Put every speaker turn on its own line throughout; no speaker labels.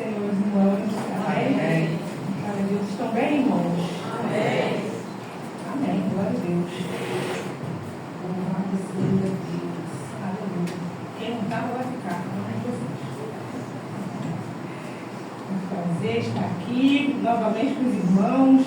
Senhor, irmãos. Amém? Glória a Deus. Estão bem, irmãos?
Amém.
Amém. Glória a Deus. Louvado seja Deus. Aleluia. Quem não está, vai ficar. É um prazer estar aqui novamente com os irmãos.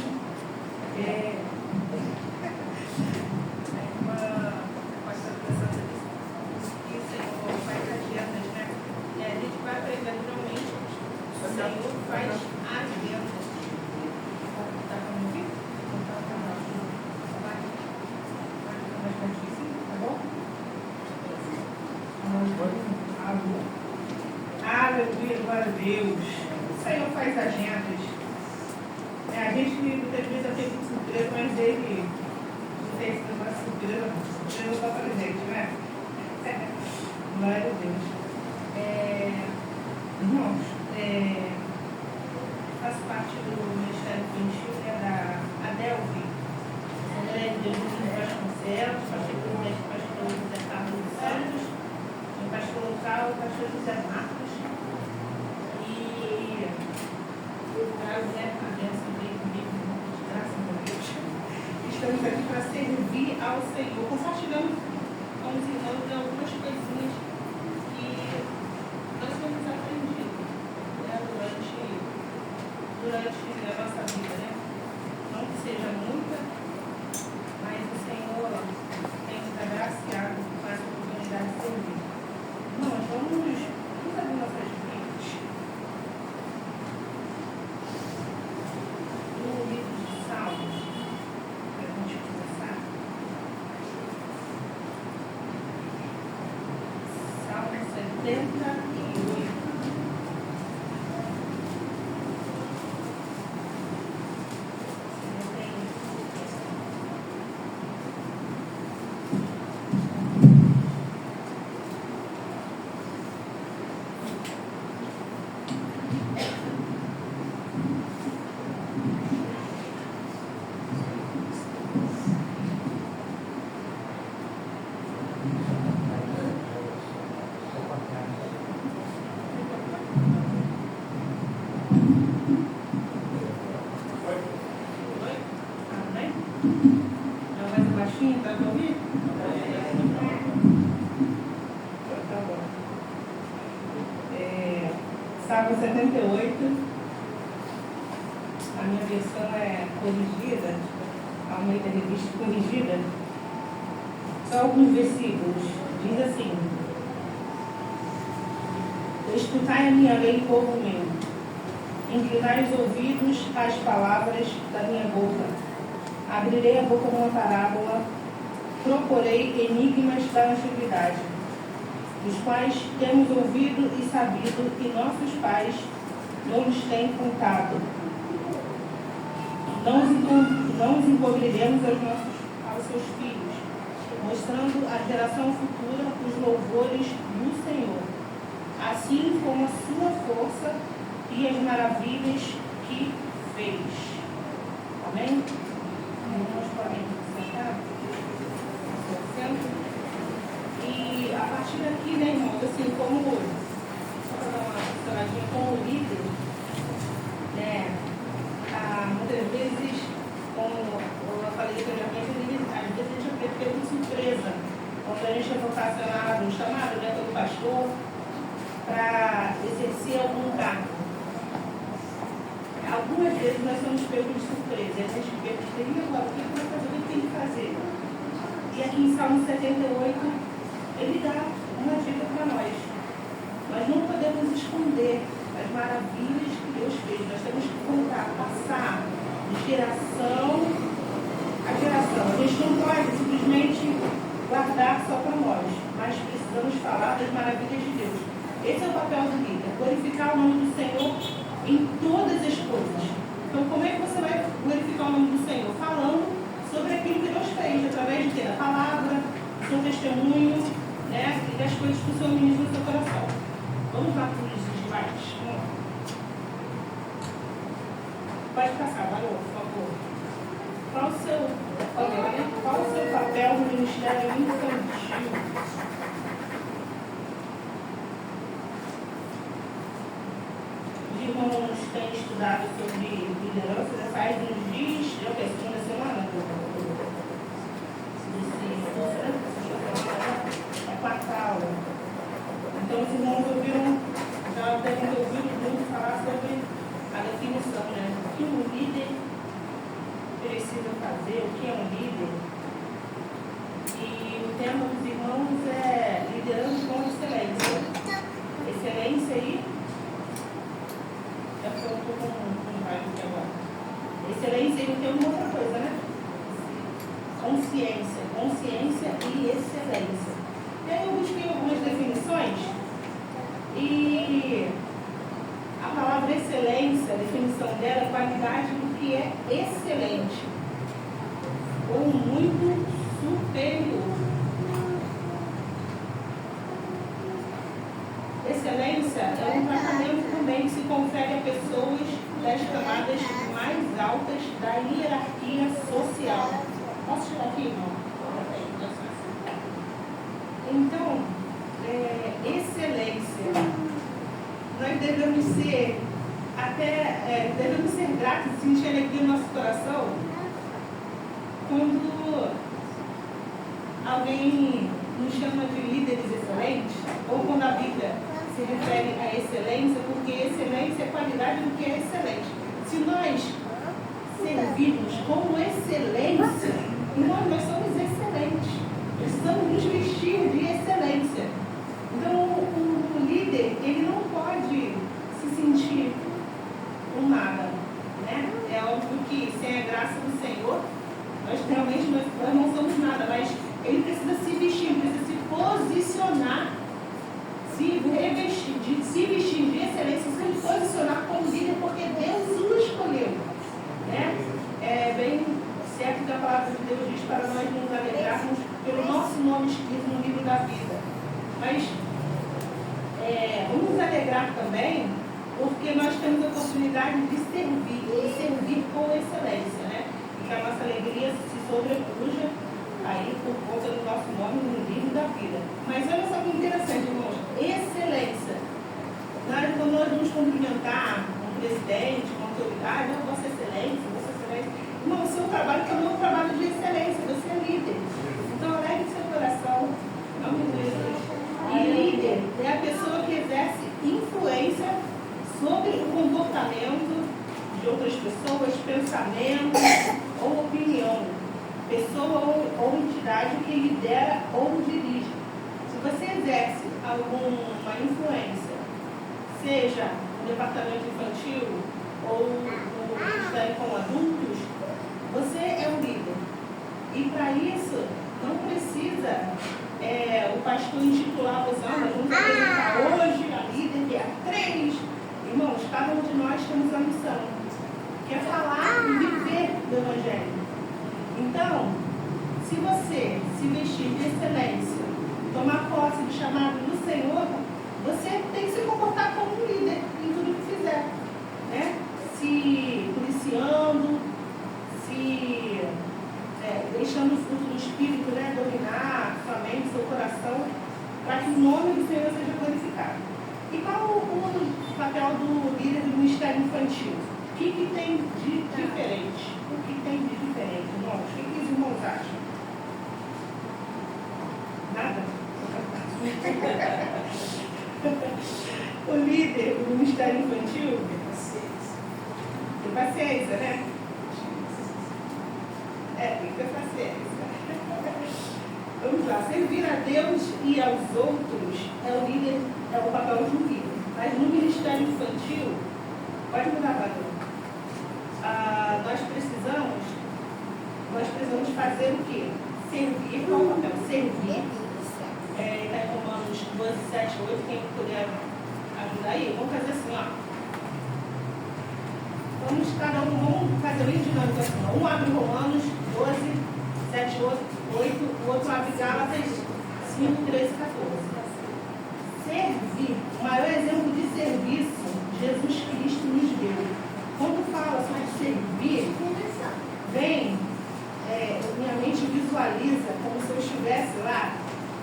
Aleluia, glória a Deus. O Senhor faz agendas. A gente muitas vezes já tem surpresa, mas ele não tem esse negócio de surpresa só pra gente, né? Glória a Deus. Irmãos, faço parte do Ministério Infantil, da Adelvi. Mulher de Deus do Vasconcelos, pastor do pastor José Carlos dos Santos, o pastor local, o pastor José Marcos. A bênção veio comigo, graças a Deus. Estamos aqui para servir ao Senhor, compartilhando com os irmãos de algumas coisinhas que nós temos aprendido, né, durante a nossa vida, né? Não que seja muita, mas o Senhor tem nos agraciado com essa oportunidade de servir. Nós vamos abrir nossas vidas. No livro de Salmos, para a gente começar. Salmo 78. Salmo 78, a minha versão é corrigida, a Almeida Revista corrigida, só alguns versículos, diz assim: escutai a minha lei, povo meu, inclinai os ouvidos às palavras da minha boca, abrirei a boca numa parábola, proporei enigmas da antiguidade, os quais temos ouvido e sabido que nossos pais não nos têm contado. Não os encobriremos aos seus filhos, mostrando à geração futura os louvores do Senhor, assim como a sua força e as maravilhas que fez. Amém? Irmãos, podem sentar? E a partir daqui, né, irmãos, assim, como, só para dar uma paradinha, como líder, né, muitas vezes, como eu falei anteriormente, às vezes a gente é pego de surpresa, quando a gente é vocacionado, chamado, né, pelo pastor, para exercer algum cargo. Algumas vezes nós somos pegos de surpresa, e a gente pergunta, e agora, o que vai fazer, o que tem que fazer? E aqui em Salmo 78, ele dá uma dica para nós. Nós não podemos esconder as maravilhas que Deus fez. Nós temos que contar, passar de geração a geração. A gente não pode simplesmente guardar só para nós, mas precisamos falar das maravilhas de Deus. Esse é o papel do líder, glorificar o nome do Senhor em todas as coisas. Então, como é que você vai glorificar o nome do Senhor? Falando sobre aquilo que Deus fez, através de ter a palavra, o seu testemunho, né, e das coisas que o Senhor ministra no seu coração. Vamos lá para os slides. Pode passar, valeu, por favor. Qual o seu papel no Ministério Infantil? irmãos têm estudado sobre liderança, já faz uns dias, já que é a segunda semana, é a quarta aula. Então os irmãos ouviram, já devem ter ouvido muito falar sobre a definição, né? O que um líder precisa fazer, o que é um líder. E o tema dos irmãos é liderando com excelência. Excelência aí. Já estou com raiva aqui agora. Excelência aí tem uma outra coisa, né? Consciência. Consciência e excelência. E aí eu busquei algumas definições e a palavra excelência, a definição dela é qualidade do que é excelente ou muito superior. Excelência é um tratamento também que se confere a pessoas das camadas mais altas da hierarquia social. Posso tirar aqui, irmão? Então, excelência. Nós devemos ser devemos ser gratos e sentir alegria no nosso coração quando alguém nos chama de líderes excelentes, ou quando a Bíblia se refere à excelência, porque excelência é qualidade do que é excelente. Se nós servirmos com excelência, nós somos excelentes. Precisamos nos vestir de excelência. Então, o líder, ele não pode se sentir um nada, né? É óbvio que sem a graça do Senhor, nós realmente não somos nada, mas ele precisa se vestir, precisa se posicionar, se revestir, se vestir de excelência, se posicionar como líder, porque Deus o escolheu, né? É bem certo que a palavra de Deus diz para nós nos alegrarmos pelo nosso nome escrito no livro da vida. Mas vamos nos alegrar também porque nós temos a oportunidade de servir com excelência, né? E que a nossa alegria se sobrepuja aí por conta do nosso nome no livro da vida. Mas olha só que interessante, irmãos. Excelência. Quando nós vamos cumprimentar um presidente, uma autoridade, Vossa Excelência, Vossa Excelência. Irmão, o seu trabalho também é um trabalho de excelência, você é líder. Então, alegre seu coração. Nome de Jesus. E líder é a pessoa que exerce influência sobre o comportamento de outras pessoas, pensamento ou opinião. Pessoa ou entidade que lidera ou dirige. Se você exerce alguma influência, seja no departamento infantil ou no ministério com adultos, você é um líder. E para isso, não precisa o pastor intitular você, vamos apresentar hoje a líder que é a 3. Irmãos, cada um de nós temos a missão, que é falar e viver do Evangelho. Então, se você se vestir de excelência, tomar posse do chamado do Senhor, você tem que se comportar como um líder em tudo que fizer, né? Se policiando, deixando o fruto do Espírito, né, dominar sua mente, seu coração, para que o nome do Senhor seja glorificado. E qual o papel do líder do ministério infantil? O que tem de diferente? O que tem de diferente, irmãos? O que os irmãos acham? Nada? O líder do ministério infantil tem paciência, né? Tem que ter paciência. Vamos lá, servir a Deus e aos outros é o papel de um líder. Mas no ministério infantil, pode mudar, Padre. Nós precisamos fazer o quê? Servir. Qual é o papel? Servir. Está em Romanos 12, 7, 8. Quem puder ajudar aí? Vamos fazer assim, ó. Vamos fazer bem dinâmico assim. Um abre Romanos 12, 7, 8, o outro abre Gálatas 5, 13, 14. Servir. O maior exemplo de serviço Jesus Cristo nos deu. Quando fala sobre servir, minha mente visualiza como se eu estivesse lá,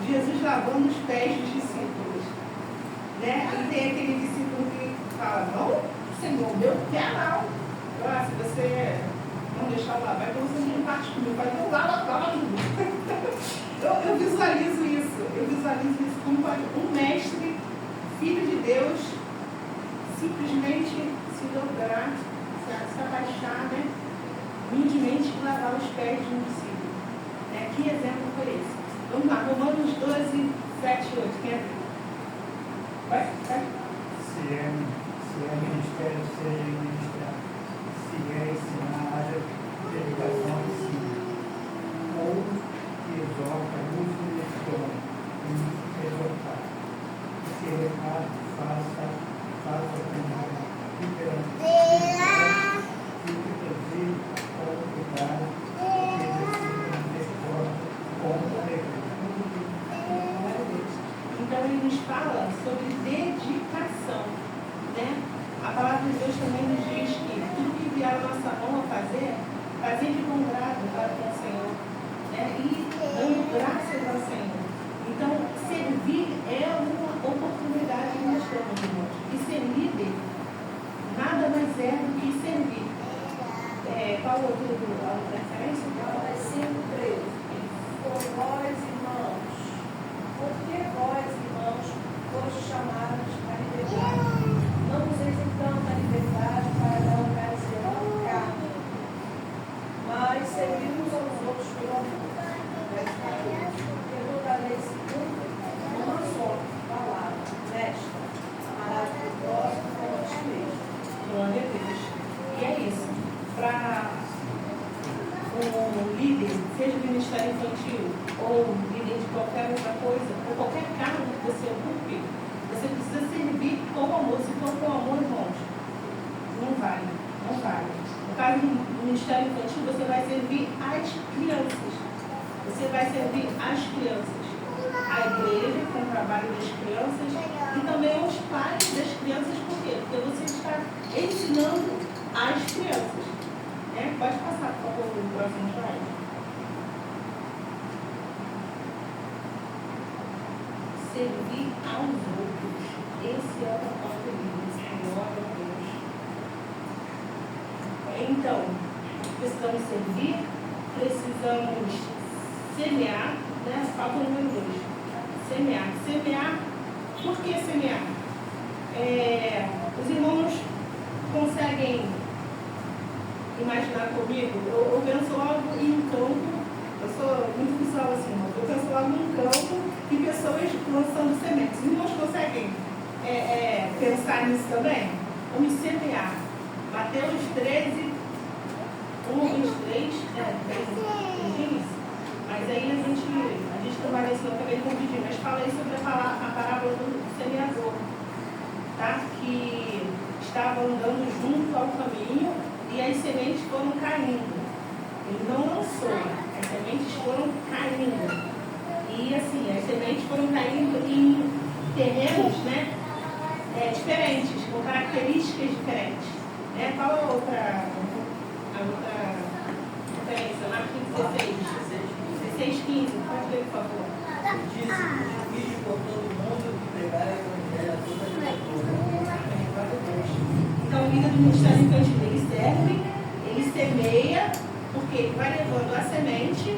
Jesus lavando os pés dos discípulos. Né? E tem aquele discípulo que fala, não, o meu quer não. Se você não deixar lá, vai que você não parte comigo, vai ter lá. Eu visualizo isso como um mestre, filho de Deus, simplesmente se dobrar, se abaixar, né? Humildemente lavar os pés de um discípulo. Que exemplo foi esse? Vamos lá, Romanos 12, 7 e 8. Quem é? Vai?
Se é ministério, seja ministrar. Se é ensinar, haja dedicação de si. Ou que exorta, use esse dom e exortar. Se recado, faça com literalmente. Fique presente com cuidado, porque exercita misericórdia com alegria.
Então ele nos fala sobre dedicação, né? A palavra de Deus também nos diz que tudo que vier a nossa mão a fazer de bom grado para com o Senhor, né? E dando graças ao Senhor. Então, servir é uma oportunidade que nós temos, irmãos. E ser líder nada mais é do que servir. Qual o outro referência?
Gálatas 5:13. Por vós, irmãos, porque vós, irmãos, foste chamados à liberdade. Não useis então a liberdade para dar ocasião à carne, mas servimos aos outros pelo amor. Porque toda lei se cumpre numa só palavra, nesta: amarás o próximo como a ti mesmo.
Glória a Deus. E é isso. Para um líder, seja do Ministério Infantil ou líder de qualquer outra coisa, ou qualquer cargo que você ocupe, você precisa servir com amor. Se for com amor, irmãos, não vale. No caso do Ministério Infantil, você vai servir as crianças. A igreja, com o trabalho das crianças, e também os pais das crianças. Por quê? Porque você está ensinando as crianças. Pode passar, por favor, o próximo slide. Servir aos outros. Esse é o propósito de Deus. Glória a Deus. Então, precisamos servir, precisamos semear, né? Falta o número 2. Semear. Por que semear? Os irmãos conseguem imaginar comigo? Eu penso logo em um campo. Eu sou muito visual assim, irmão. Eu penso logo em um campo e pessoas lançando sementes. Os irmãos conseguem pensar nisso também? Vamos semear. Mateus 13, 1-23, diz. Mas aí a gente trabalha isso, eu acabei de confundir, mas fala aí sobre a parábola do semeador, tá? Que estava andando junto ao caminho e as sementes foram caindo. Ele não lançou, as sementes foram caindo. E assim, as sementes foram caindo em terrenos, né, diferentes, com características diferentes. Qual a outra referência? Marcos 16:15. Pode ler, por favor.
Disse por todo mundo que pregar o evangelho a toda criatura.
Então, o líder do Ministério Infantil, ele serve, ele semeia, porque ele vai levando a semente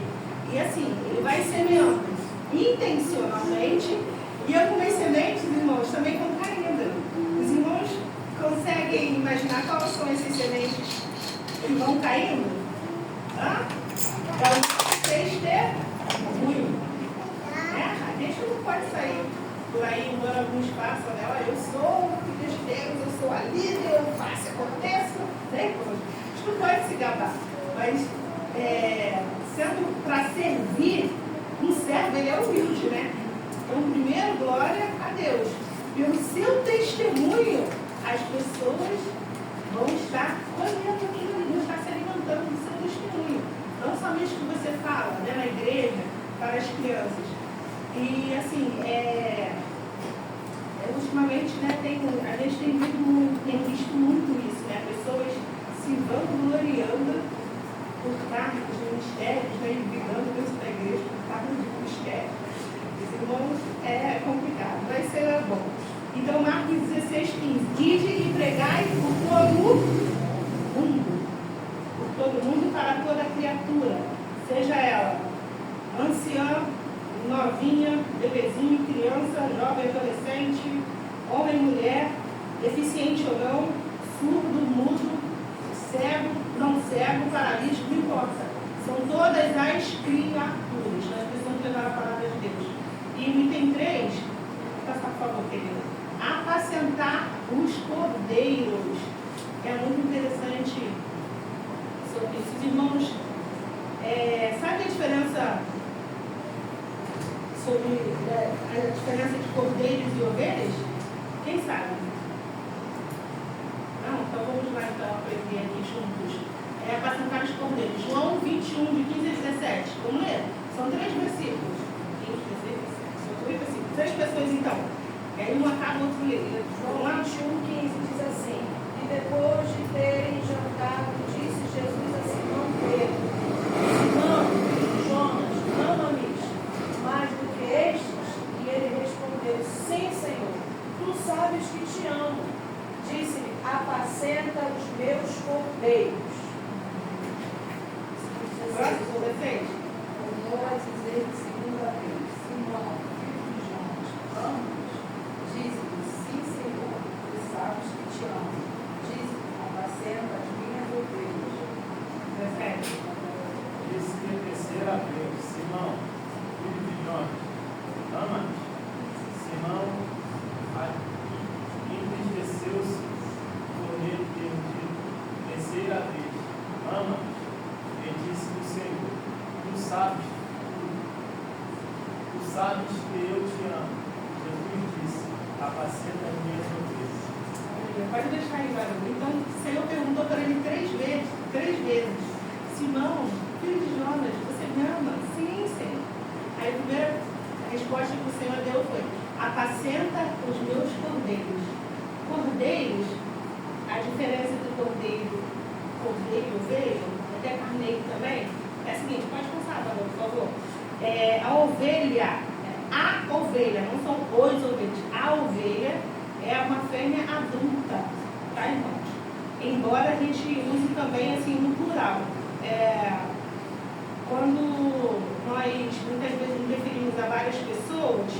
e assim, ele vai semeando intencionalmente. E algumas sementes, irmãos, também vão caindo. Os irmãos conseguem imaginar quais são essas sementes que vão caindo? Então, vocês ter ruim. A gente não pode sair por aí, embora alguns façam, né? Olha, eu sou o filho de Deus, eu sou a líder, eu faço, aconteço. Né? A gente não pode se gabar. Mas, sendo para servir, um servo, ele é humilde, né? Então, primeiro, glória a Deus. Pelo seu testemunho, as pessoas vão estar colhendo aquilo, vão estar se alimentando do seu testemunho. Não somente o que você fala, né, na igreja, para as crianças. E, assim, ultimamente, né, a gente tem visto muito isso, né? Pessoas se vangloriando por cargos de ministérios, né, e brigando dentro da igreja por cargos de ministério. Os irmãos, é complicado, vai ser bom. Então, Marcos 16:15. criatura, seja ela anciã, novinha, bebezinho, criança, jovem, adolescente, homem, mulher, deficiente ou não, surdo, mudo, cego, não cego, paralítico, não importa. São todas as criaturas. Nós precisamos levar a palavra de Deus. E no item 3, passa por favor, querida. Apacentar os cordeiros. É muito interessante sobre isso. Os irmãos, sabe a diferença sobre a diferença de cordeiros e ovelhas? Quem sabe? Não? Então vamos lá então aprender aqui juntos. Apacentar os cordeiros. João 21, de 15 a 17. Vamos ler? São 3 versículos. 15, 16, 17. São 3 versículos. 3 pessoas então. Aí um acaba, outro lê.
João 21, 15 diz assim: E depois de terem jantado, disse Jesus a Simão Pedro: Simão, Jonas, não ames mais do que estes? E ele respondeu: Sim, Senhor, tu sabes que te amo. Disse-lhe: Apacenta os meus cordeiros.
Próximo, 16.
Tornou a dizer segunda vez: Simão, filho de Jonas, amas? Diz-lhe: Sim, Senhor, tu sabes que te amo. Diz-lhe: Apacenta as minhas ovelhas.
17.
Disse-lhe a terceira vez: Simão, filho de Jonas, amas? Simão entristeceu-se por ele ter dito terceira vez: Amas? E disse-lhe o Senhor: Tu sabes que eu te amo. Jesus disse: Apacenta as minhas ovelhas.
Pode deixar aí, barulho. Então, o Senhor perguntou para ele 3 vezes: Simão, filho de Jonas, você me ama? Sim, Senhor. Aí a primeira resposta que o Senhor deu foi: apacenta os meus cordeiros. Cordeiros, a diferença entre cordeiro e ovelha, até carneiro também, é a seguinte: pode passar, por favor. A ovelha, não são os ovelhas. A ovelha é uma fêmea adulta, tá, irmãos? Embora a gente use também assim no plural. Quando nós muitas vezes nos referimos a várias pessoas,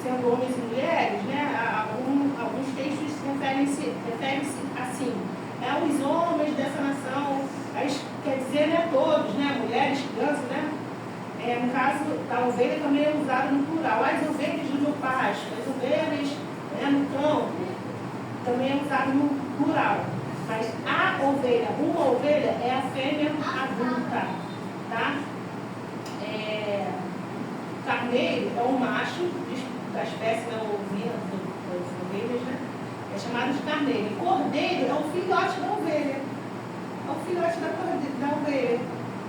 sendo homens e mulheres, né, alguns textos referem-se assim: os homens dessa nação, quer dizer, né, todos, né, mulheres, crianças, né? No caso da ovelha também é usado no plural. As ovelhas do meu pasto, as ovelhas, né, no campo, também é usado no plural. Mas a ovelha, uma ovelha, é a fêmea adulta, tá? Carneiro é o macho da espécie da ovelha, das ovelhas, né? É chamado de carneiro. E cordeiro é o filhote da ovelha. É o filhote da ovelha.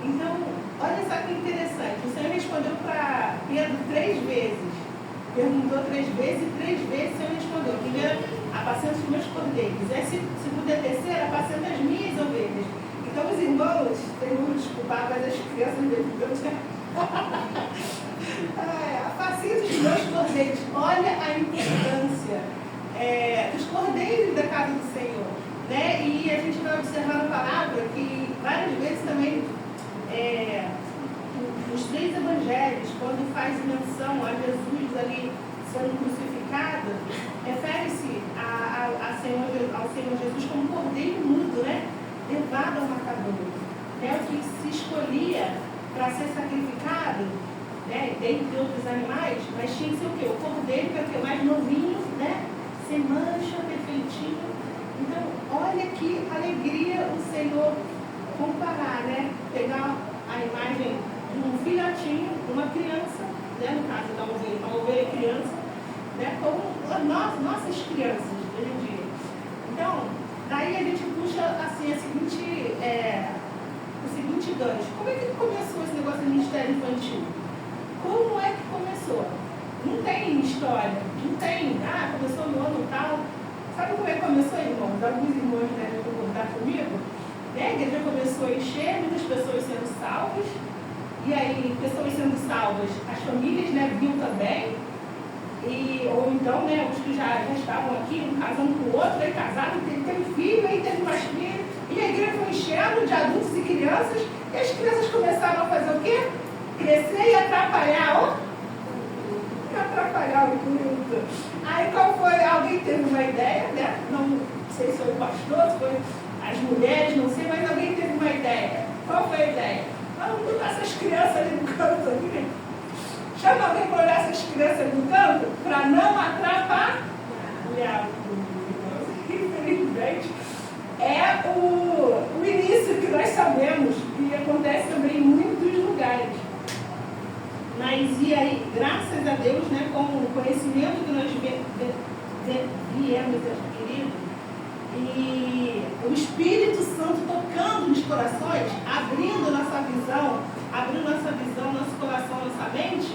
Então, olha só que interessante. O Senhor respondeu para Pedro 3 vezes. Perguntou 3 vezes e 3 vezes o Senhor respondeu. Primeiro, apacenta os meus cordeiros. Se puder terceira, apacenta as minhas ovelhas. Então, os irmãos, tem que desculpar, mas as crianças apacenta os meus cordeiros. Olha a importância dos cordeiros da casa do Senhor. Né? E a gente vai observar na palavra que várias vezes também nos 3 evangelhos, quando faz menção a Jesus ali sendo crucificado, refere-se ao Senhor Jesus como cordeiro mudo, né? Levado ao matadouro. O que se escolhia para ser sacrificado, né? Dentre outros animais, mas tinha que ser o quê? O cordeiro, que é o quê? Mais novinho, né? Sem mancha, perfeitinho. Então, olha que alegria o Senhor comparar, né? Pegar a imagem de um filhotinho, uma criança, né? No caso da ovelha, uma ovelha criança, né? Como nossas crianças hoje em dia. Então, daí a gente puxa assim, o seguinte gancho. Como é que começou esse negócio do ministério infantil? Como é que começou? Não tem história, não tem, começou no ano tal. Sabe como é que começou, irmãos? Alguns irmãos devem concordar comigo. A igreja começou a encher, muitas pessoas sendo salvas. E aí, pessoas sendo salvas, as famílias, né, viam também. Ou então, né, os que já estavam aqui, um casando com o outro, aí casaram, teve filho, aí teve mais filho. E a igreja foi enchendo. enchendo de adultos e crianças, e as crianças começaram a fazer o quê? Crescer e atrapalhar o culto. Aí qual foi? Alguém teve uma ideia, né? Não sei se foi o pastor, se foi as mulheres, não sei, mas alguém teve uma ideia. Qual foi a ideia? Vamos botar essas crianças ali no canto ali. Chama alguém para olhar essas crianças ali no canto, para não atrapalhar o culto. Infelizmente, é o início que nós sabemos, e acontece também em muitos lugares. Mas e aí, graças a Deus, né, com o conhecimento que nós viemos adquirindo, e o Espírito Santo tocando nos corações, abrindo nossa visão, nosso coração, nossa mente,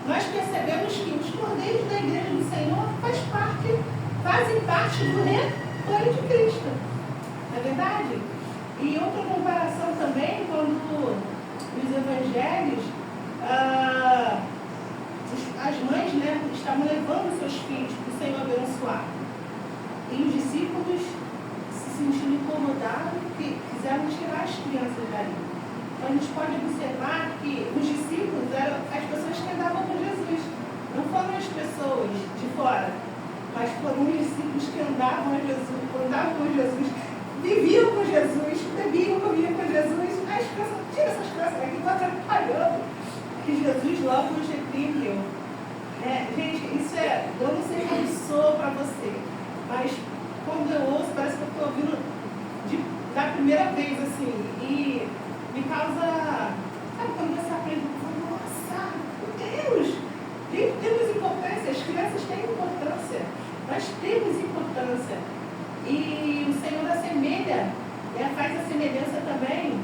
nós percebemos que os cordeiros da igreja do Senhor fazem parte do rebanho de Cristo. Não é verdade? E outra comparação também, quando os evangelhos, as mães, né, estavam levando seus filhos para o Senhor abençoar. E os discípulos se sentindo incomodados que quiseram tirar as crianças dali. Então a gente pode observar que os discípulos eram as pessoas que andavam com Jesus. Não foram as pessoas de fora, mas foram os discípulos que andavam com Jesus, viviam com Jesus, bebiam, comiam com Jesus. As crianças, tira essas crianças daqui, estão atrapalhando. Que Jesus logo os repreendeu. Gente, isso eu não sei como sou para você, mas quando eu ouço, parece que eu estou ouvindo da primeira vez, assim, e me causa, sabe, quando você aprende, nossa, meu Deus, temos importância, as crianças têm importância, nós temos importância, e o Senhor assemelha, faz a semelhança também,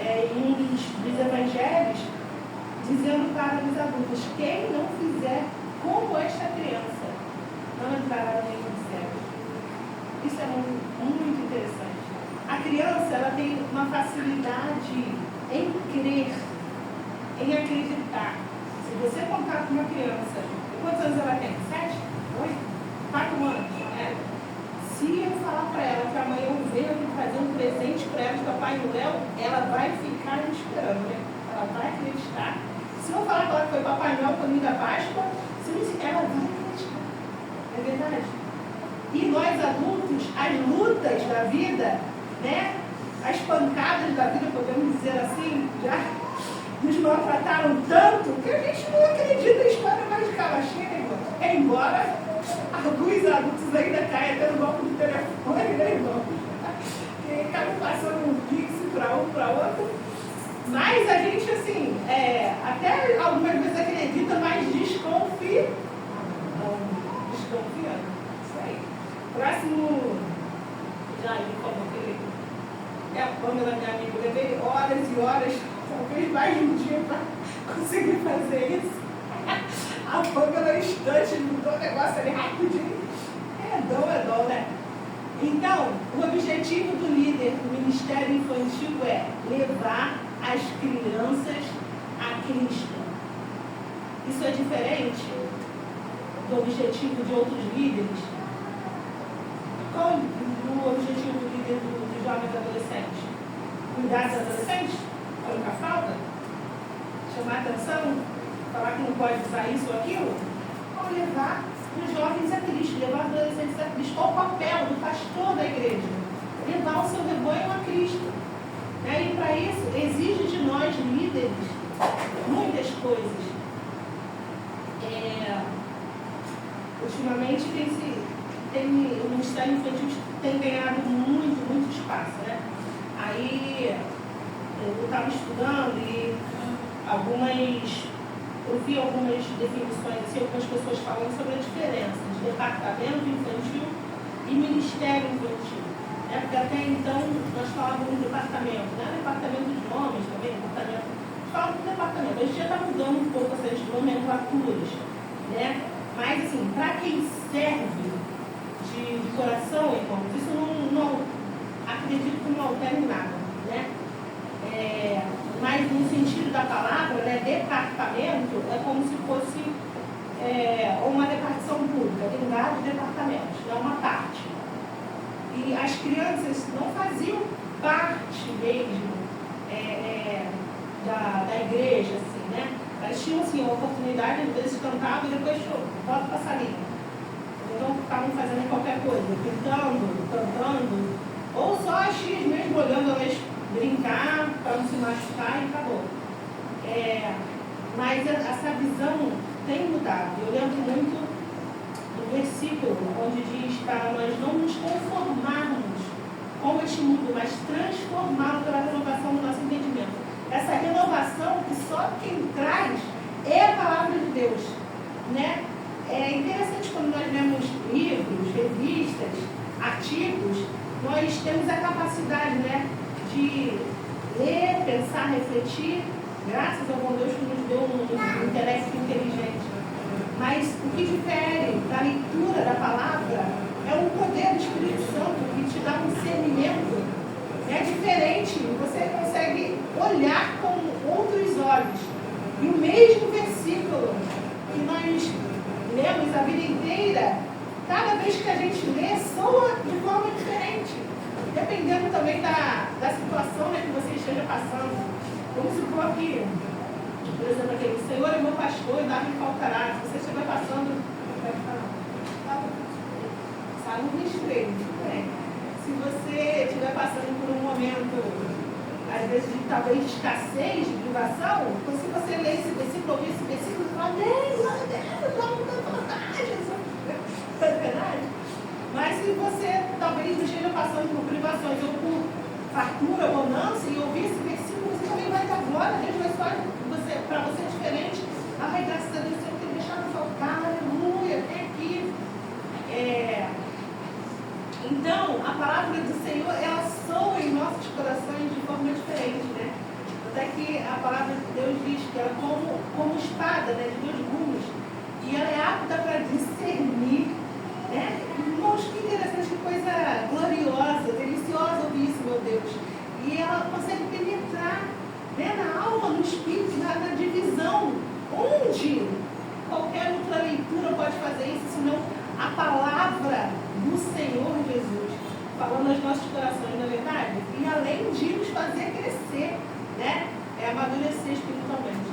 em um dos evangelhos, dizendo para os adultos, quem não fizer como esta criança, não entrará no reino dos céus. Isso é muito interessante. A criança, ela tem uma facilidade em crer, em acreditar. Se você contar com uma criança, quantos anos ela tem? 7? 8? 4 anos? Se eu falar para ela que amanhã eu venho fazer um presente para ela de Papai Noel, ela vai ficar esperando, né? Ela vai acreditar. Se eu falar para ela que foi Papai Noel para mim da Páscoa, ela vai acreditar. É verdade? E nós adultos, as lutas da vida, né? As pancadas da vida, podemos dizer assim, já nos maltrataram tanto que a gente não acredita em história mais de carochinha, irmão. Embora alguns adultos ainda caem até no golpe do telefone, né, irmão? Que acabam passando um pix para um, para outro. Mas a gente, assim, até algumas vezes acredita, mas desconfia. Desconfiando. Isso aí. Próximo. Já me falou que a Pâmela, minha amiga, eu levei horas e horas, talvez mais de um dia para conseguir fazer isso. A Pâmela, no instante, mudou o negócio ali rapidinho. É dom, né? Então, o objetivo do líder do Ministério Infantil é levar as crianças a Cristo. Isso é diferente do objetivo de outros líderes? Qual o objetivo do líder dos jovens adolescentes? Cuidar dos adolescentes? A única falta? Chamar atenção? Falar que não pode usar isso ou aquilo? Ou levar os jovens a Cristo, levar os adolescentes a Cristo. Qual o papel do pastor da igreja? Levar o seu rebanho a Cristo. E para isso, exige de nós, líderes, muitas coisas. Ultimamente, o Ministério Infantil tem ganhado muito espaço, né? Aí, eu estava estudando e eu vi algumas definições, assim, algumas pessoas falando sobre a diferença de departamento infantil e ministério infantil. Porque até então nós falávamos do departamento, né? Departamento de homens também, departamento. Falamos do departamento. A gente já está mudando um pouco essas nomenclaturas, né? Mas assim, para quem serve de coração, irmãos, isso não acredito que não altere nada, né? Mas no sentido da palavra, né, departamento é como se fosse uma repartição pública, tem vários departamentos, é uma parte. E as crianças não faziam parte mesmo da igreja, assim, né? Elas tinham, assim, a oportunidade, às vezes cantavam e depois volta para a salinha. Então, estavam fazendo qualquer coisa, pintando, cantando, ou só as tias mesmo olhando elas brincar para não se machucar e acabou. Mas essa visão tem mudado. Eu lembro muito do versículo onde diz para nós não nos conformarmos com este mundo, mas transformá-lo pela renovação do nosso entendimento. Essa renovação que só quem traz é a palavra de Deus, né? É interessante quando nós lemos livros, revistas, artigos, nós temos a capacidade, né, de ler, pensar, refletir, graças ao bom Deus que nos deu um intelecto inteligente. Mas o que difere da leitura da palavra é o poder do Espírito Santo que te dá um discernimento. É diferente, você consegue olhar com outros olhos. E o mesmo versículo que nós lemos a vida inteira, cada vez que a gente lê, soa de forma diferente. Dependendo também da situação, né, que você esteja passando. Vamos supor que, por exemplo, aqui, o Senhor é meu pastor e nada me faltará. Se você estiver passando, vai falar, salmo 23, né? Se você estiver passando por um momento, às vezes, de talvez de escassez, de privação, então, se você ler esse versículo, ouvir esse versículo, você fala, glória a Deus, vamos cantar, Jesus. Mas se você talvez não esteja passando por privações ou por fartura, bonança, e ouvir esse versículo, você também vai dar glória a Deus, mas só para você é diferente. Ai, graças a Deus, Senhor, tem deixado faltar, aleluia, vem aqui. Então, a palavra do Senhor, ela soa em nossos corações de forma diferente, né? Até que a palavra de Deus diz que ela é como espada, né, de 2 gumes, e ela é apta para discernir, né? Irmãos, que interessante, que coisa gloriosa, deliciosa ouvir isso, meu Deus. E ela consegue penetrar, né, na alma, no espírito, na divisão, onde qualquer outra leitura pode fazer isso, senão a palavra do Senhor Jesus, falando aos nossos corações, não é verdade? E além de nos fazer crescer, né? Amadurecer espiritualmente.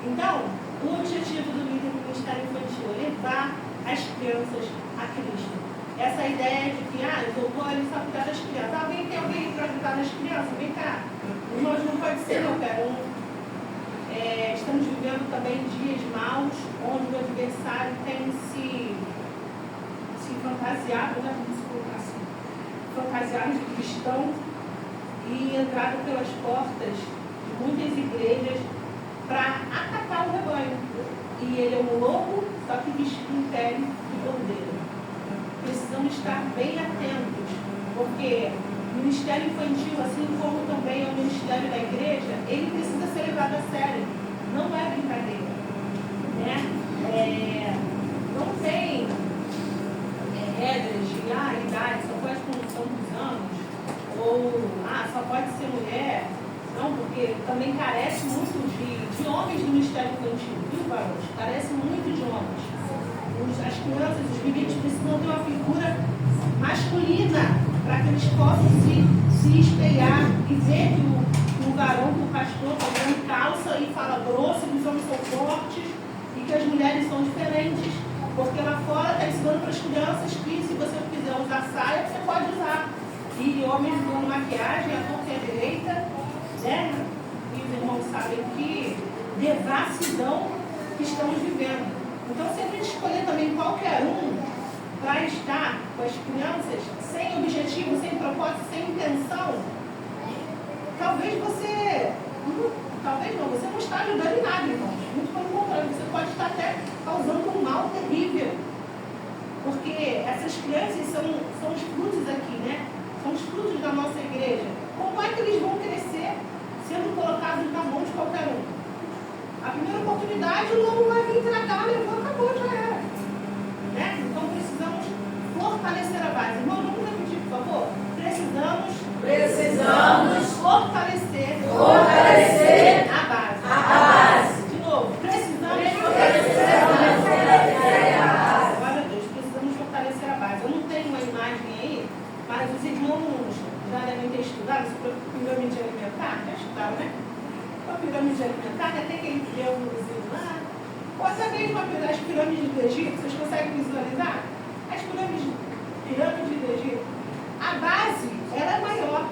Então, o objetivo do Ministério Infantil é levar as crianças a Cristo. Essa ideia de que, eu vou ali só cuidar das crianças. Tem alguém para ajudar nas crianças? Vem cá. Irmãos, não pode ser, não, cara. Estamos vivendo também dias maus, onde o adversário tem se fantasiado, né? Vamos colocar assim, fantasiado de cristão e entrado pelas portas de muitas igrejas para atacar o rebanho. E ele é um lobo, só que vestido em pele de cordeiro. Precisamos estar bem atentos, porque o ministério infantil, assim como também é o ministério da igreja, ele precisa ser levado a sério. Não é brincadeira, né? Não tem regras de idade, só pode com tantos anos, ou só pode ser mulher. Não, porque também carece muito de homens do ministério infantil, viu, varões? Carece muito de homens. As crianças, os bebês precisam ter uma figura masculina para que eles possam se espelhar e ver que o varão, que o pastor está usando calça e fala grosso, que os homens são fortes e que as mulheres são diferentes. Porque lá fora está ensinando para as crianças que se você quiser usar saia, você pode usar. E homens usando maquiagem, a torta é direita, né? E os irmãos sabem que devassidão que estamos vivendo. Então, se a gente escolher também qualquer um para estar com as crianças, sem objetivo, sem propósito, sem intenção, talvez você não está ajudando em nada, irmãos. Muito pelo contrário, você pode estar até causando um mal terrível. Porque essas crianças são os frutos aqui, né? São os frutos da nossa igreja. Como é que eles vão crescer sendo colocados na mão de qualquer um? A primeira oportunidade, o lobo vai vir tratar, levou, acabou, já era. Né? Então precisamos fortalecer a base. Irmão, vamos repetir, por favor? Precisamos fortalecer a base. De novo, precisamos fortalecer a base. Glória a Deus, precisamos fortalecer a base. Eu não tenho uma imagem aí, mas ter estudado sobre a pirâmide alimentar, já estudaram, né? A pirâmide alimentar, que até aquele triângulozinho lá, ou até mesmo as pirâmides do Egito, vocês conseguem visualizar? As pirâmides do Egito, a base era maior,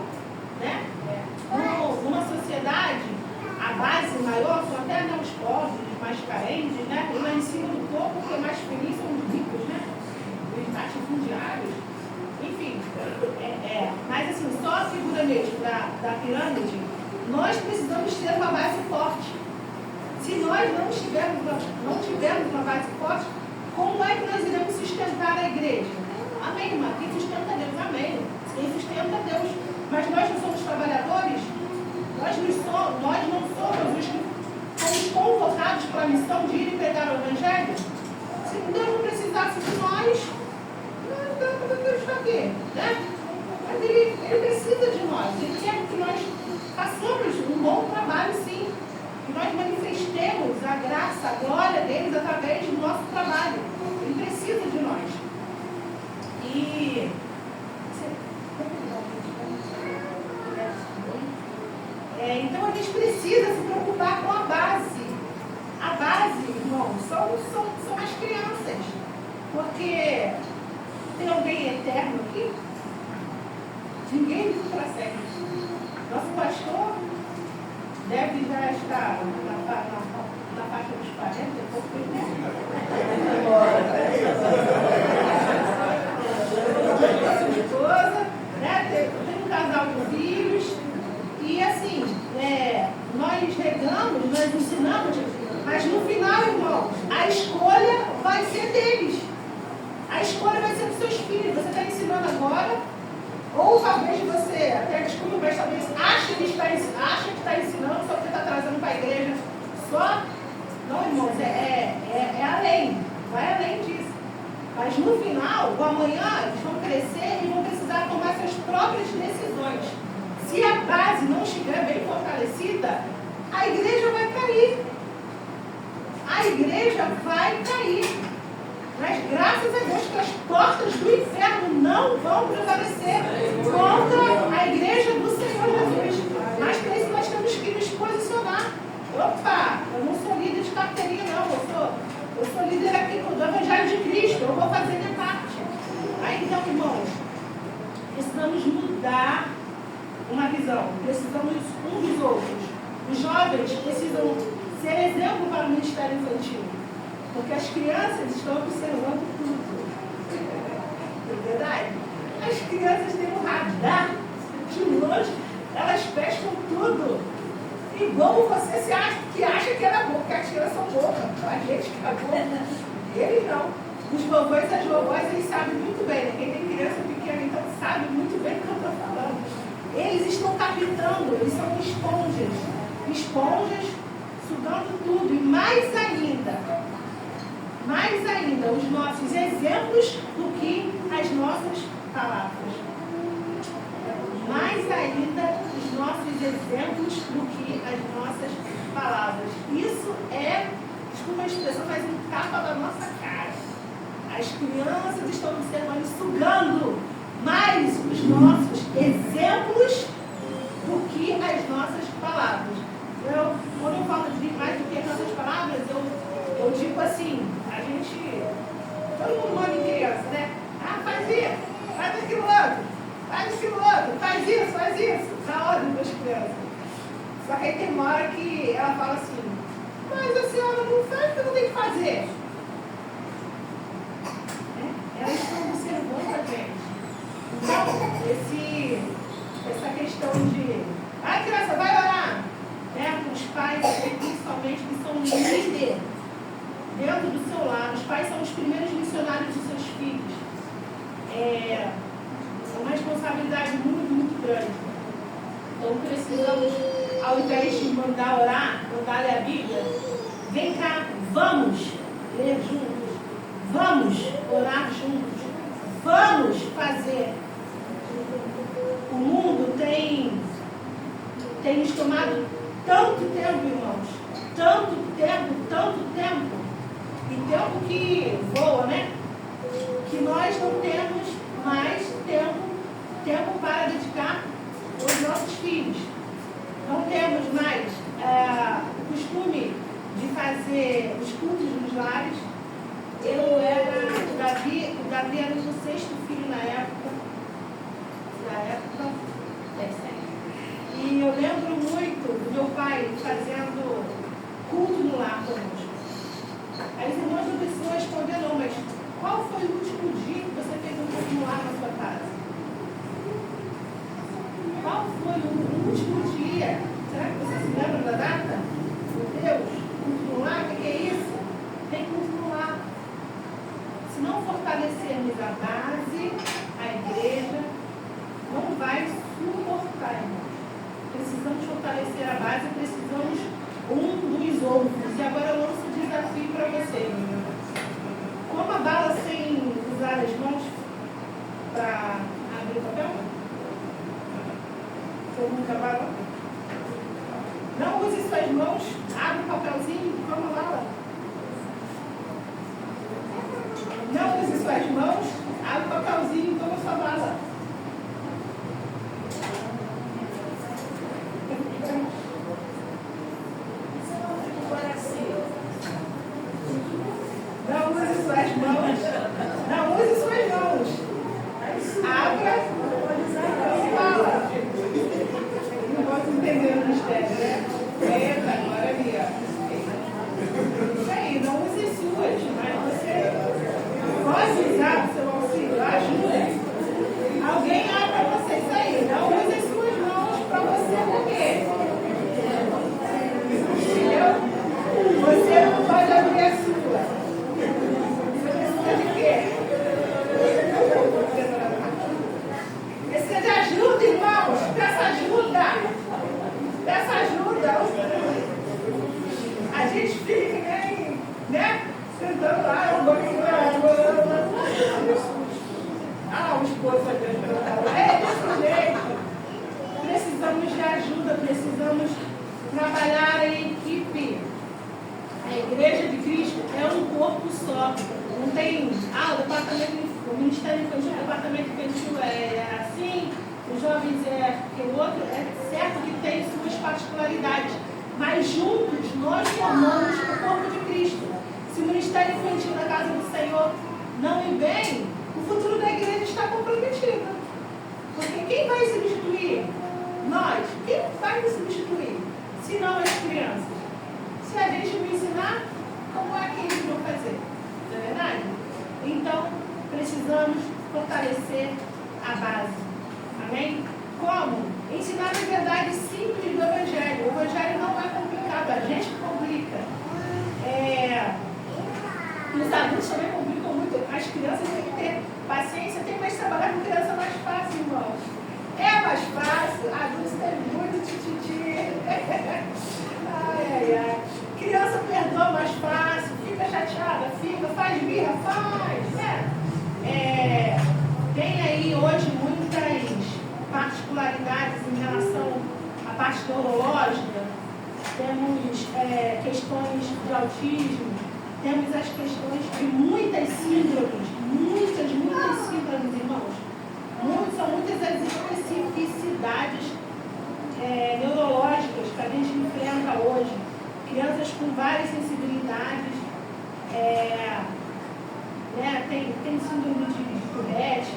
né? Numa sociedade, a base maior são até os pobres, os mais carentes, né? E lá em cima do topo, que é mais feliz, são os ricos, né? Os latifundiários, enfim. Mas assim, só a figura mesmo da pirâmide, nós precisamos ter uma base forte. Se nós não tivermos uma base forte, como é que nós iremos sustentar a igreja? Amém, irmã? Quem sustenta Deus? Amém. Quem sustenta Deus. Mas nós não somos trabalhadores? Nós não somos os que fomos convocados para a missão de ir e pregar o Evangelho? Se Deus não precisasse de nós, Deus está aqui, né? Mas ele precisa de nós. Ele quer que nós façamos um bom trabalho, sim. Que nós manifestemos a graça, a glória deles através do nosso trabalho. Ele precisa de nós. Então a gente precisa se preocupar com a base. A base, irmãos, são as crianças. Porque tem alguém eterno aqui? Ninguém vive para sempre. Nosso pastor deve já estar na faixa dos 40 e pouco tempo. Esposa, né? Tem um casal de filhos. E assim, nós regamos, nós ensinamos, mas no final, irmãos, a escolha vai ser deles. A escolha vai ser dos seus filhos. Você está ensinando agora, ou talvez você, até desculpa, mas talvez acha que está ensinando, só porque está trazendo para a igreja só. Não, irmãos, é além, vai além disso. Mas no final, o amanhã, eles vão crescer e vão precisar tomar suas próprias decisões. Se a base não estiver bem fortalecida, a igreja vai cair. A igreja vai cair. Mas graças a Deus que as portas do inferno não vão prevalecer contra a igreja do Senhor Jesus. Mas para isso nós temos que nos posicionar. Opa, eu não sou líder de carteirinha, não. Eu sou líder aqui do Evangelho de Cristo. Eu vou fazer minha parte. Aí então, irmãos, precisamos mudar uma visão. Precisamos uns dos outros. Os jovens precisam ser exemplo para o ministério infantil. Porque as crianças estão observando tudo. É verdade? As crianças têm um radar de longe, elas pescam tudo. Igual você se acha que era boa, porque as crianças são bobas. A gente que é boa. Eles não. Os vovôs e as vovós, eles sabem muito bem. Né? Quem tem criança pequena, então, sabe muito bem o que eu estou falando. Eles estão captando, eles são esponjas. Esponjas, sugando tudo. E mais ainda, os nossos exemplos do que as nossas palavras. Mais ainda, os nossos exemplos do que as nossas palavras. Isso é, desculpa a expressão, mas um tapa da nossa cara. As crianças estão observando e sugando mais os nossos exemplos do que as nossas palavras. Quando eu falo de mais do que as nossas palavras, eu digo assim, a gente, todo mundo manda em criança, né? Ah, faz isso, faz aquilo outro, faz isso, na ordem das crianças. Só que aí tem uma hora que ela fala assim, mas a senhora não faz o que eu tenho que fazer. Elas estão observando a gente. Então, essa questão de, a criança vai orar, né? Os pais, principalmente, que são líderes dentro do seu lar. Os pais são os primeiros missionários dos seus filhos. É uma responsabilidade muito, muito grande. Então precisamos, ao invés de mandar orar, mandar ler a Bíblia, vem cá, vamos ler juntos, vamos orar juntos, vamos fazer. O mundo tem nos tomado tanto tempo, irmãos, tanto tempo, e tempo que voa, né? Que nós não temos mais tempo para dedicar fazer os cultos nos lares. O Davi era o 6º filho na época. E eu lembro muito do meu pai fazendo culto no lar conosco. Aí os irmãos não precisam responder não, mas qual foi o último dia que você fez um culto no lar na sua casa? Qual foi o último dia? Será que você se lembra da data? Meu Deus, culto no lar, o que é isso? Tem culto no lar. Se não fortalecermos a base, a igreja não vai suportar, irmãos. Precisamos fortalecer a base, precisamos dos outros. E agora eu lanço o desafio para vocês. Como a bala sem usar as mãos para abrir o papel? Todo mundo acabava? Não use suas mãos, abre o papelzinho, como a bala. Não use suas mãos, abre o papelzinho, como a sua bala. Não use suas mãos. Não use suas mãos. Abra e fala. Não posso entender o mistério, né? Eita, agora ali, ó. Isso aí, não use suas, mas você pode usar o seu auxílio, ajuda. Alguém abre para você isso aí. Não use suas mãos para você morrer. Entendeu? Você não pode abrir a sua. Precisa de ajuda, irmãos. Peça ajuda. Peça ajuda. A gente fica nem, né? Sentando lá, eu vou o esposo vai perguntar. É desse jeito. Precisamos de ajuda, precisamos trabalhar em equipe. A igreja de Cristo é um corpo só. Não tem, o Ministério Infantil, o departamento infantil é assim, os jovens é aquele outro. É certo que tem suas particularidades, mas juntos nós formamos o corpo de Cristo. Se o Ministério Infantil na casa do Senhor não ir bem, o futuro da igreja está comprometido. Porque quem vai substituir? Nós. Quem vai nos substituir? Se não as crianças. Se a gente não ensinar, como é que eles vão fazer? Não é verdade? Então, precisamos fortalecer a base. Amém? Como? Ensinar a verdade simples do Evangelho. O Evangelho não é complicado, a gente complica. Os adultos também complicam muito. As crianças têm que ter paciência. Tem mais trabalhar com criança mais fácil, irmãos. É mais fácil. Adultos têm muito tititi. Ai, ai. Criança perdoa mais fácil, fica chateada, fica, faz birra, faz, né? Tem aí hoje muitas particularidades em relação à parte neurológica. Temos questões de autismo, temos as questões de muitas síndromes, muitas síndromes, irmãos. São muitas as especificidades neurológicas que a gente enfrenta hoje. Crianças com várias sensibilidades, tem síndrome de Tourette,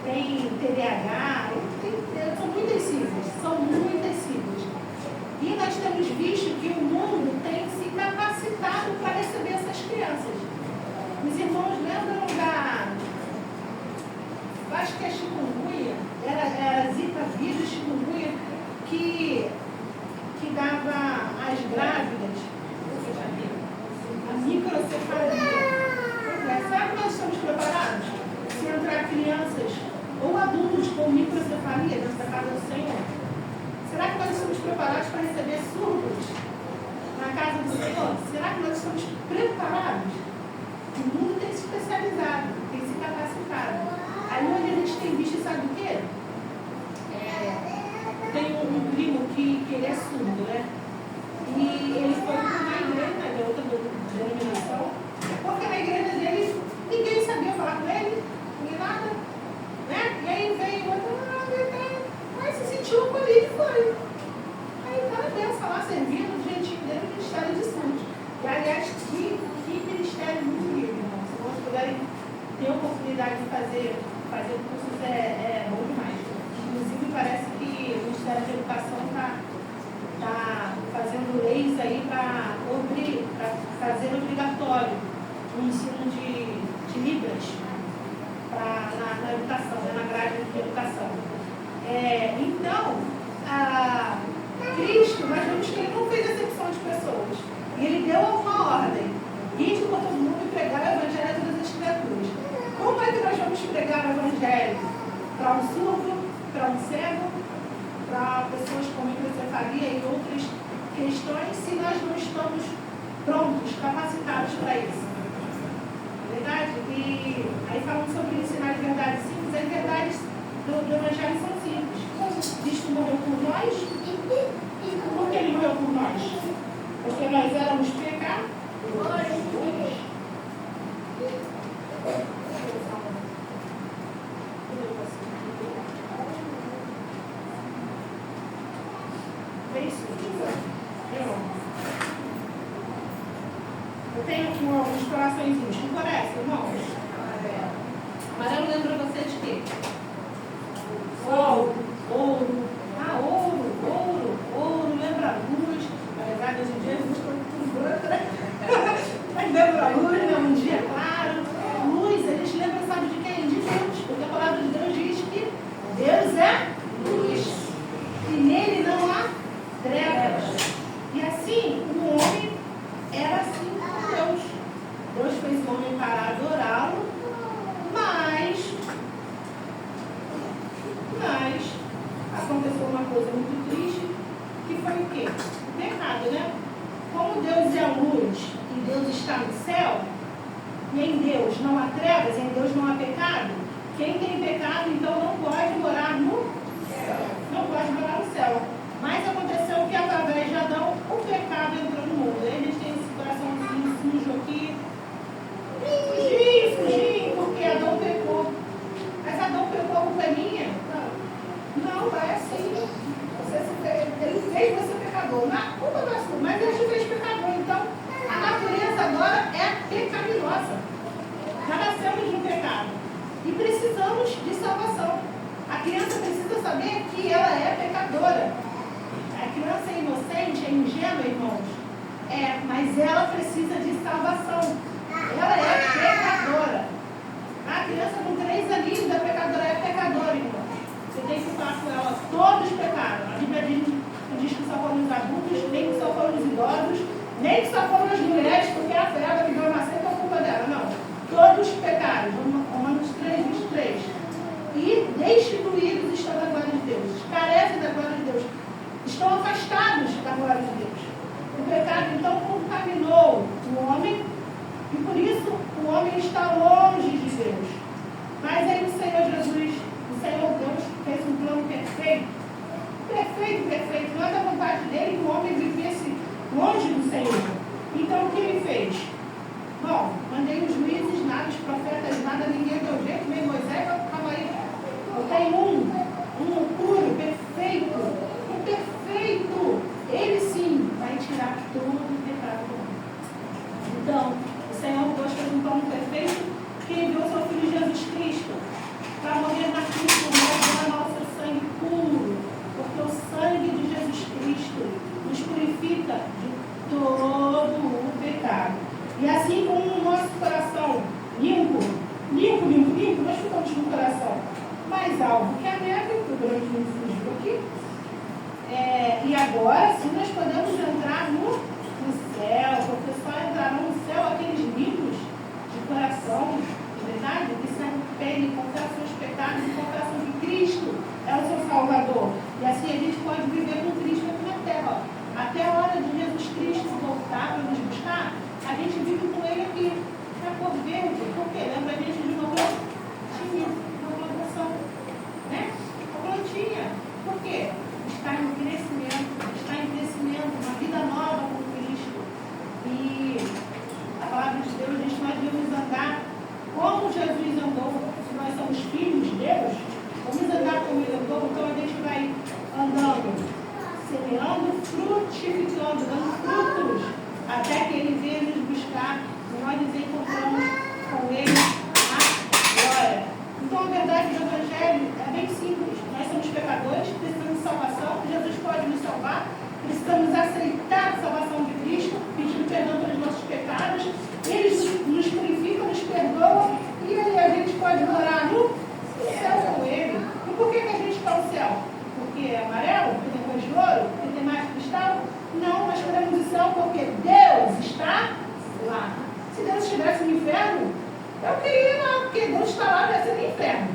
tem TDAH, são muitas siglas. E nós temos visto que o mundo tem se capacitado para receber essas crianças. Os irmãos lembram acho que a chikungunya, era zika vírus, chikungunya, que dava às grávidas a microcefalia. Será que nós estamos preparados? Se entrar crianças ou adultos com microcefalia dentro da casa do Senhor, será que nós estamos preparados para receber surdos na casa do Senhor? Será que nós estamos preparados? O mundo tem se especializado, tem se capacitado. Aí onde a gente tem visto, sabe o quê? Tem um primo que ele é surdo, né? E ele foi na igreja, de outra denominação, porque na igreja dele ninguém sabia falar com ele, nem nada, né? E aí veio outro, mas se sentiu acolhido e foi. Aí cada benção lá servindo, o jeitinho dele, o Ministério de Surdos. E aí um ensino de Libras na educação, na grade de educação. Então, Cristo, nós vemos que ele não fez acepção de pessoas. E ele deu uma ordem. Ide por todo mundo e pregar o evangelho a todas as criaturas. Como é que nós vamos pregar o evangelho? Para um surdo, para um cego, para pessoas com microcefalia e outras questões, se nós não estamos prontos, capacitados para isso? Verdade? E aí falando sobre ensinar de verdade simples, as verdades do evangelho são simples. Cristo morreu por nós. Por que ele morreu por nós? Porque nós éramos pecadores. É isso? Eu tenho aqui uns coraçõezinhos. Que cor é esse, irmãos? Amarelo lembra você de quê? Ouro. Ouro. Lembra a luz. Na verdade, hoje em dia, a luz está tudo branco, né? Mas lembra a luz, né? Um dia claro. Luz, a gente lembra, sabe de quem? De Deus. Porque a palavra de Deus diz que Deus é luz. E nele não há trevas. E assim, o homem era assim com Deus. Deus fez o homem para adorá-lo, mas aconteceu uma coisa muito triste, que foi o quê? O pecado, né? Como Deus é luz e Deus está no céu, e em Deus não há trevas, em Deus não há pecado, quem tem pecado, então não pode morar no céu. Não pode morar no céu. Mas aconteceu que através de Adão, o pecado entrou no mundo. Aí a gente tem esse coraçãozinho sujo aqui. Fugir, porque Adão pecou. Mas Adão pecou, a culpa é minha? Não, é assim. Ele fez você pecador. A culpa não é sua, mas ele te fez pecador. Então, a natureza agora é pecaminosa. Já nascemos no pecado. E precisamos de salvação. A criança precisa saber que ela é pecadora. A criança é inocente, é ingênua, irmãos. Mas ela precisa de salvação. Ela é pecadora. A criança com 3 aninhos é pecadora, irmãos. Você tem que falar com ela, todos pecaram. A Bíblia diz que só foram os adultos, nem que só foram os idosos, nem que só foram as mulheres, porque a fera que deu nascer com a culpa dela. Não. Todos pecaram. Romanos 3, 23. E destituídos estão da glória de Deus. Carecem da glória de Deus. Estão afastados da glória de Deus. O pecado, então, contaminou o homem. E por isso, o homem está longe de Deus. Mas aí o Senhor Jesus, o Senhor Deus, fez um plano perfeito. Perfeito. Não é da vontade dele que o homem vivesse longe do Senhor. Então, o que ele fez? Bom, mandei os juízes, nada, os profetas, nada, ninguém deu jeito, nem Moisés, estava aí. Eu tenho um puro, perfeito. Um perfeito. Ele sim vai tirar todo o pecado do mundo. Então, o Senhor Deus fez um plano perfeito que enviou seu Filho Jesus Cristo para morrer na cruz por nós, derramar o seu sangue puro, porque o sangue de Jesus Cristo nos purifica de todo o pecado. E assim como o nosso coração limpo, nós ficamos com o coração mais alvo que a neve, que o grande não fugiu aqui. E agora sim nós podemos entrar no céu, porque só entrarão no céu aqueles limpos de coração, verdade? Que se arrependem, confessam seus pecados e confessam que Cristo é o seu Salvador. E assim a gente pode viver com Cristo aqui na terra. Até a hora de Jesus Cristo voltar para nos buscar, a gente vive com Ele aqui. É por verde. Por quê? Lembra a gente de uma plantinha, uma plantação, né? Uma plantinha. Por quê? Está em crescimento, uma vida nova com Cristo. E a palavra de Deus diz que nós devemos andar como Jesus andou. Se nós somos filhos de Deus, vamos andar como Ele andou. Então a gente vai andando, semeando, frutificando, dando frutos, até que Ele venha nos buscar e nós nos encontramos com Ele agora. Então a verdade do Evangelho é bem simples. Nós somos pecadores, precisamos de salvação, Jesus pode nos salvar, precisamos aceitar a salvação de Cristo, pedindo perdão pelos nossos pecados, Ele nos inferno. Eu queria ir lá, porque Deus está lá, vai ser no inferno.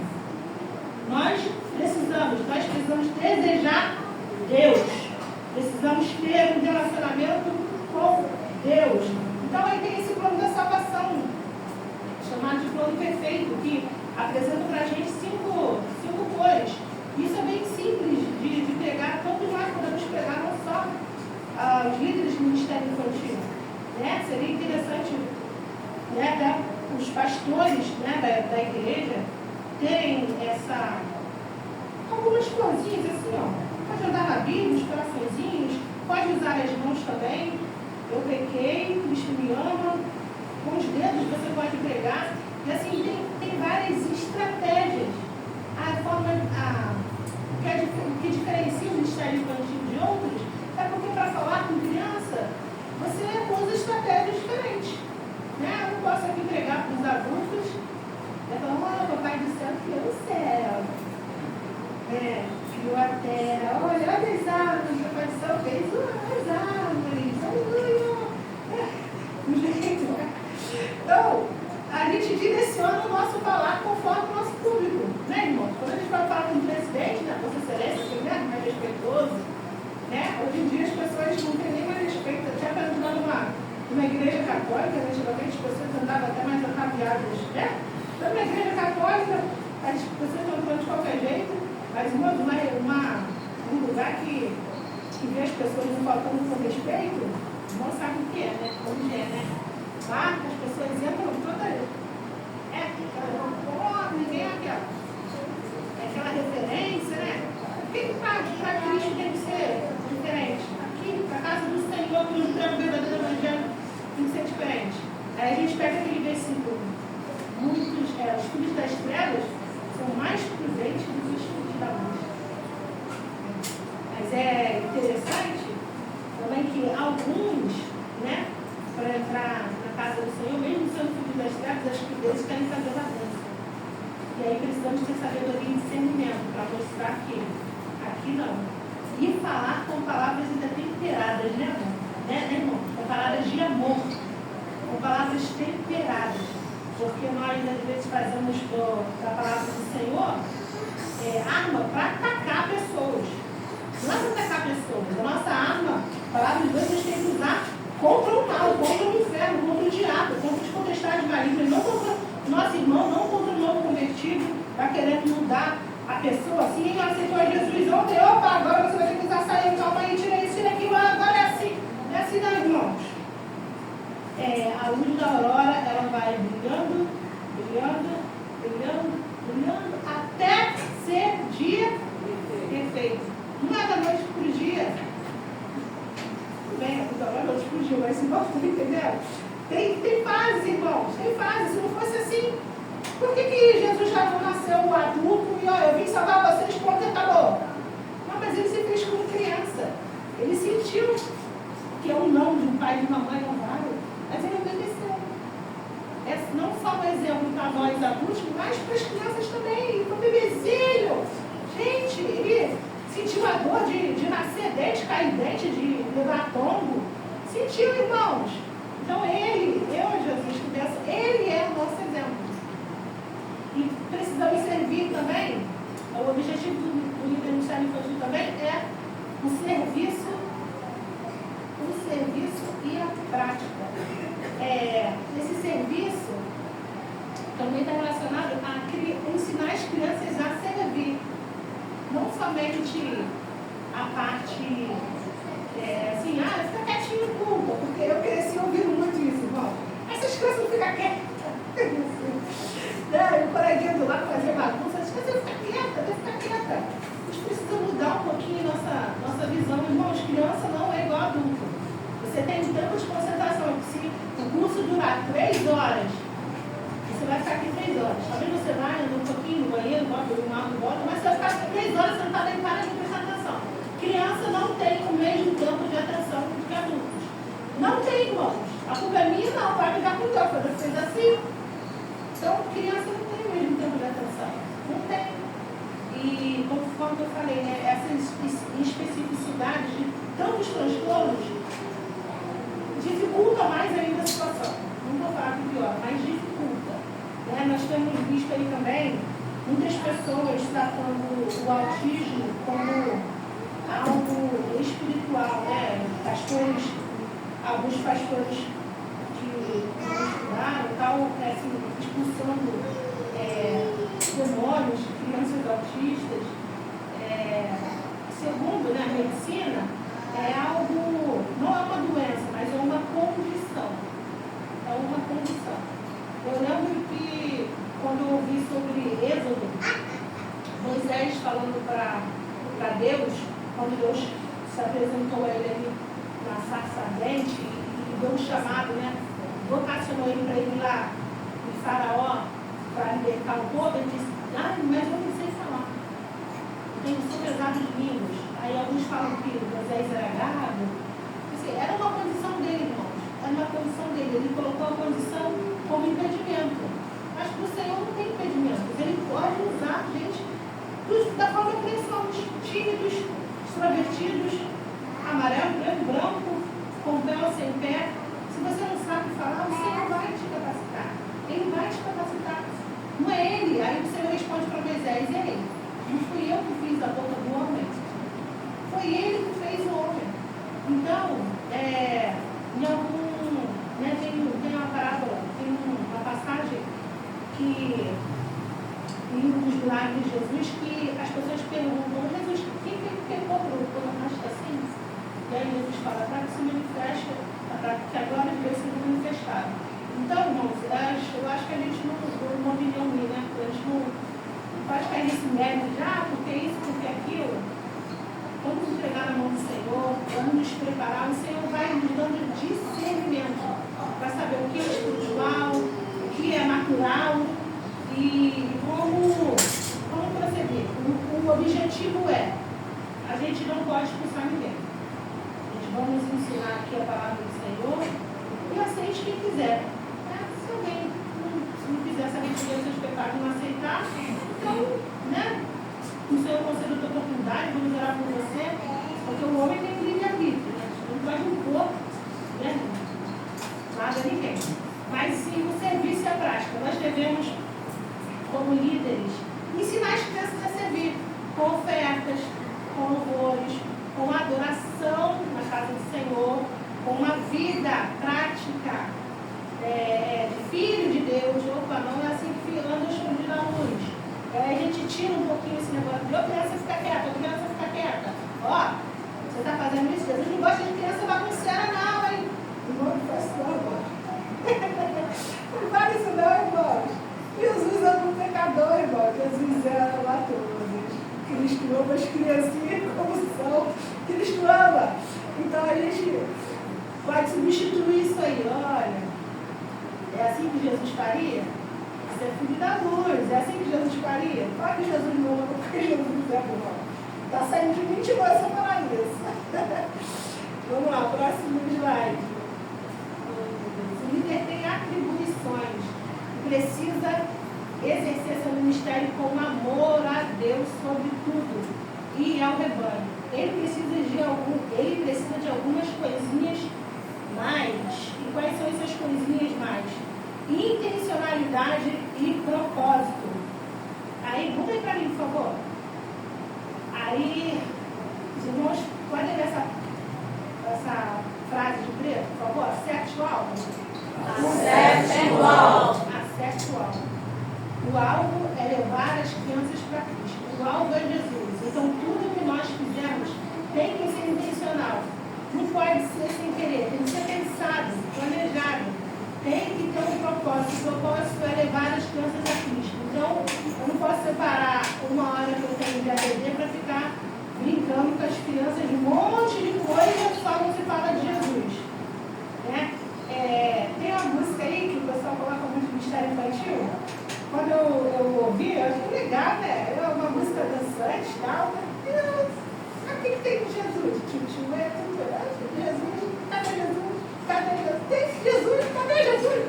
Nós precisamos desejar Deus. Precisamos ter um relacionamento com Deus. Então aí tem esse plano da salvação, chamado de plano perfeito, que apresenta para a gente cinco cores. Isso é bem simples de pegar, todos nós podemos pegar, não só os líderes do Ministério Infantil. Né? Seria interessante, né, os pastores, né, da igreja terem algumas florzinhas assim, ó. Pode andar na Bíblia, os coraçõezinhos, pode usar as mãos também. Eu pequei, Cristo me ama. Com os dedos você pode pregar. E assim, tem várias estratégias. A forma que diferencia o Ministério Infantil de outros é porque para falar com criança, você usa estratégias diferentes. Né? Eu não posso aqui pregar para os adultos. Eu falo, papai do céu criou o céu. Criou a terra. Olha as árvores, o papai do céu fez as árvores. Aleluia. Então, a gente direciona o nosso falar conforme o nosso público. Né, irmão? Quando a gente vai falar com o presidente, né, Vossa Excelência, que é mais respeitoso, né? Hoje em dia as pessoas não têm nem mais respeito. Até para entrar numa igreja católica, antigamente as pessoas andavam até mais ataviadas, né? Então, na igreja católica, as pessoas estão falando de qualquer jeito, mas um lugar que vê as pessoas não faltando com respeito, não sabe o que é, né? Onde é, né? Lá as pessoas entram todas. Ninguém é aquela referência, né? O que para Cristo tem que ser diferente? Aqui, para a casa do Senhor, que nos deu o verdadeiro evangelho, tem que ser diferente. Aí a gente pega aquele versículo. Os filhos das trevas são mais prudentes do que os filhos da luz. Mas é interessante também que alguns, né, para entrar na casa do Senhor, mesmo sendo filhos das trevas, as eles querem fazer bagunça. E aí precisamos ter sabedoria e discernimento para mostrar que aqui não. E falar com palavras ainda temperadas, né, irmão? Né, irmão? Com palavras de amor, com palavras temperadas. Porque nós, às vezes, fazemos da palavra do Senhor arma para atacar pessoas. Não é para atacar pessoas. A nossa arma, a palavra de Deus, a gente tem que usar contra o mal, contra o inferno, contra o diabo, contra os potestades malignas, não contra o nosso irmão, não contra o novo convertido, para querer mudar a pessoa. Assim, ele aceitou Jesus ontem, opa, agora você vai ter que usar sair, calma aí, tira isso, tira aquilo, agora é assim. Não é assim, não, irmãos. A luz da aurora, ela vai brilhando, brilhando, brilhando, brilhando, até ser dia perfeito. Não é da noite para o dia. Tudo bem, a luz da aurora é da noite para o dia, mas irmãos, estão entendendo? Tem fase, irmãos, tem fase. Se não fosse assim, por que Jesus já não nasceu adulto e, olha, eu vim salvar vocês, pronto, acabou? Não, mas ele se fez como criança. Ele sentiu que é um não de um pai e de uma mãe não vale. Mas ele obedeceu. É não só um exemplo para nós adultos, mas para as crianças também. Para o bebezinho. Gente, ele sentiu a dor de nascer dente, cair dente, de levar tombo. Sentiu, irmãos. Então Jesus, ele é o nosso exemplo. E precisamos servir também. O objetivo do líder ministério infantil também é o serviço e a prática. Esse serviço também está relacionado a ensinar as crianças a servir. Não somente a parte, fica quietinho no culto, porque eu cresci ouvindo muito isso, irmão. Essas crianças não ficam quietas. O coleguinha do lado fazia bagunça, as crianças ficam quietas, tem que ficar quieta. A gente precisa mudar um pouquinho nossa visão. Irmãos, criança não é igual a adulto. Você tem um tempo de concentração. Se o curso durar 3 horas, você vai ficar aqui 3 horas. Talvez você vai, anda um pouquinho no banheiro, bota um arco, bota, mas você vai ficar 3 horas sentado em para de prestar atenção. Criança não tem o mesmo tempo de atenção do que adultos. Não tem, irmãos. A culpa é minha, não. Vai ficar com o teu, você fez assim. Então, criança não tem o mesmo tempo de atenção. Não tem. E, conforme eu falei, né, essas especificidades de tantos transtornos dificultam mais ainda a situação. Não vou falar que pior, mas dificulta. o autismo como algo espiritual, né? Alguns pastores que estudaram, tal, assim, expulsando demônios de crianças autistas. Segundo, né, a medicina, é algo, não é uma doença, mas é uma condição. É uma condição. Eu lembro que, quando eu ouvi sobre Êxodo, Moisés falando para Deus, quando Deus se apresentou a ele ali na sarça ardente e deu um chamado, né? Vocacionou ele para ir lá em Faraó para libertar o povo, ele disse, mas eu não sei falar. Eu tenho super exatos línguas. Aí alguns falam que Moisés era gago. Assim, era uma condição dele, irmãos. Era uma condição dele. Ele colocou a condição como impedimento. Mas para o Senhor não tem impedimento. Ele pode usar gente da forma que eles são, tímidos, extrovertidos, amarelo, preto, branco, com pé ou sem pé. Se você não sabe falar, o Senhor vai te capacitar. Ele vai te capacitar. Não é ele. Aí o Senhor responde para Moisés, ei, não fui eu que fiz a boca do homem. Foi ele que fez o homem. Então, em algum, né, tem uma parábola, tem uma passagem que em um dos milagres de Jesus, que as pessoas perguntam, Jesus, quem pecou por nós assim? E aí Jesus fala, para que se manifeste, para que a glória de Deus seja manifestada. Então, irmãos, eu acho que a gente não, uma opinião minha, né? A gente não pode cair nesse mérito de, porque isso, porque aquilo. Vamos entregar na mão do Senhor, vamos nos preparar. O Senhor vai nos dando discernimento para saber o que é espiritual, o que é natural e como proceder. O objetivo é, a gente não pode expulsar ninguém. A gente vamos ensinar aqui a palavra do Senhor e aceite quem quiser. Se alguém não quiser saber de Deus, seus pecados, não aceitar, então, né? O Senhor concede outra oportunidade, vamos orar por você, porque o homem tem livre-arbítrio, né? Não pode impor, né? Nada a ninguém. Mas sim, o serviço e a prática. Nós devemos, como líderes, ensinar as crianças a servir com ofertas, com louvores, com adoração na casa do Senhor, com uma vida prática de filho de Deus. Opa, não é assim que anda escondido à luz. A gente tira um pouquinho esse negócio de criança ficar quieta, criança ficar quieta. Ó, você está fazendo isso, Jesus não gosta de criança bagunceira não, hein? Irmão, não faz isso não, irmão. Não faz isso não, irmãos. Jesus é um pecador, irmão. Jesus era lá todos. Cristo ama as criancinhas como são. Cristo ama. Então a gente pode substituir isso aí. Olha, é assim que Jesus faria? Você é filho da luz, é assim que Jesus faria? Claro que Jesus não ama porque Jesus é bom. Está saindo de mim, tirou essa para isso. Vamos lá, próximo slide. O líder tem atribuições e precisa exercer seu ministério com amor a Deus sobre tudo e ao rebanho. Ele precisa de algumas coisinhas mais. E quais são essas coisinhas mais? Intencionalidade e propósito. Aí, muda aí para mim, por favor. Aí, os irmãos, podem ver essa frase de preto, por favor? Acerte o alvo.
Acerte o alvo.
Acerte o alvo. O alvo é levar as crianças para Cristo. O alvo é Jesus. Então, tudo que nós fizermos tem que ser intencional. Não pode ser sem querer. Tem que ser pensado, planejado. Tem que ter um propósito. O propósito é levar as crianças a Cristo. Então, eu não posso separar uma hora que eu tenho de ADD para ficar brincando com as crianças de um monte de coisa, só não se fala de Jesus. Né? Tem uma música aí que o pessoal coloca muito no Ministério Infantil. Quando eu ouvi, eu achei legal, né? É uma música dançante e tal. Mas o que tem com Jesus? Tio, é tudo. Jesus, cadê Jesus? Cadê Jesus? Tem Jesus, cadê Jesus?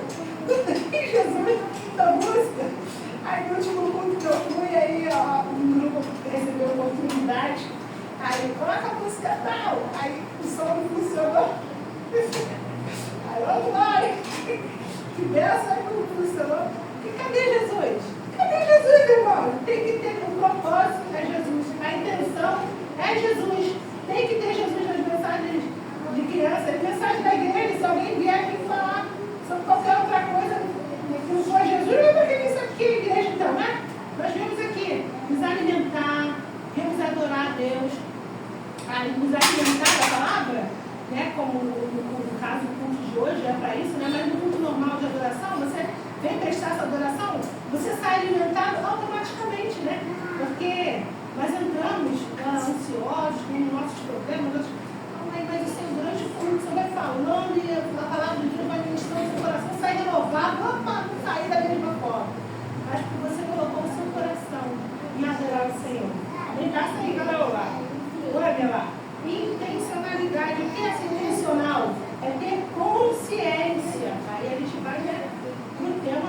Não tem Jesus da música. Aí no último culto que eu fui, aí um grupo recebeu uma oportunidade. Aí coloca a música tal. Aí o som não funcionou. Aí vamos lá. Que dessa aí não funcionou. E cadê Jesus? Cadê Jesus, irmão? Tem que ter um propósito, é Jesus. A intenção é Jesus. Tem que ter Jesus nas mensagens de criança. As mensagens da igreja, se alguém vier aqui falar sobre qualquer outra coisa que não for Jesus, não é porque isso aqui é igreja então, né? Nós viemos aqui nos alimentar, viemos adorar a Deus, nos alimentar da palavra, né? Como no caso do culto de hoje é para isso, né? Mas no culto normal de adoração, você vem prestar essa adoração, você sai alimentado automaticamente, né? Porque nós entramos ansiosos com nossos problemas, mas o Senhor, durante o culto, você vai falando e a palavra de Deus vai ministrando o seu coração, sai renovado, opa, não sair da mesma forma. Mas porque você colocou o seu coração em adorar o Senhor. Vem cá, aí, galera. Olha lá. Intencionalidade. O que é ser intencional? É ter consciência. Aí a gente vai no tema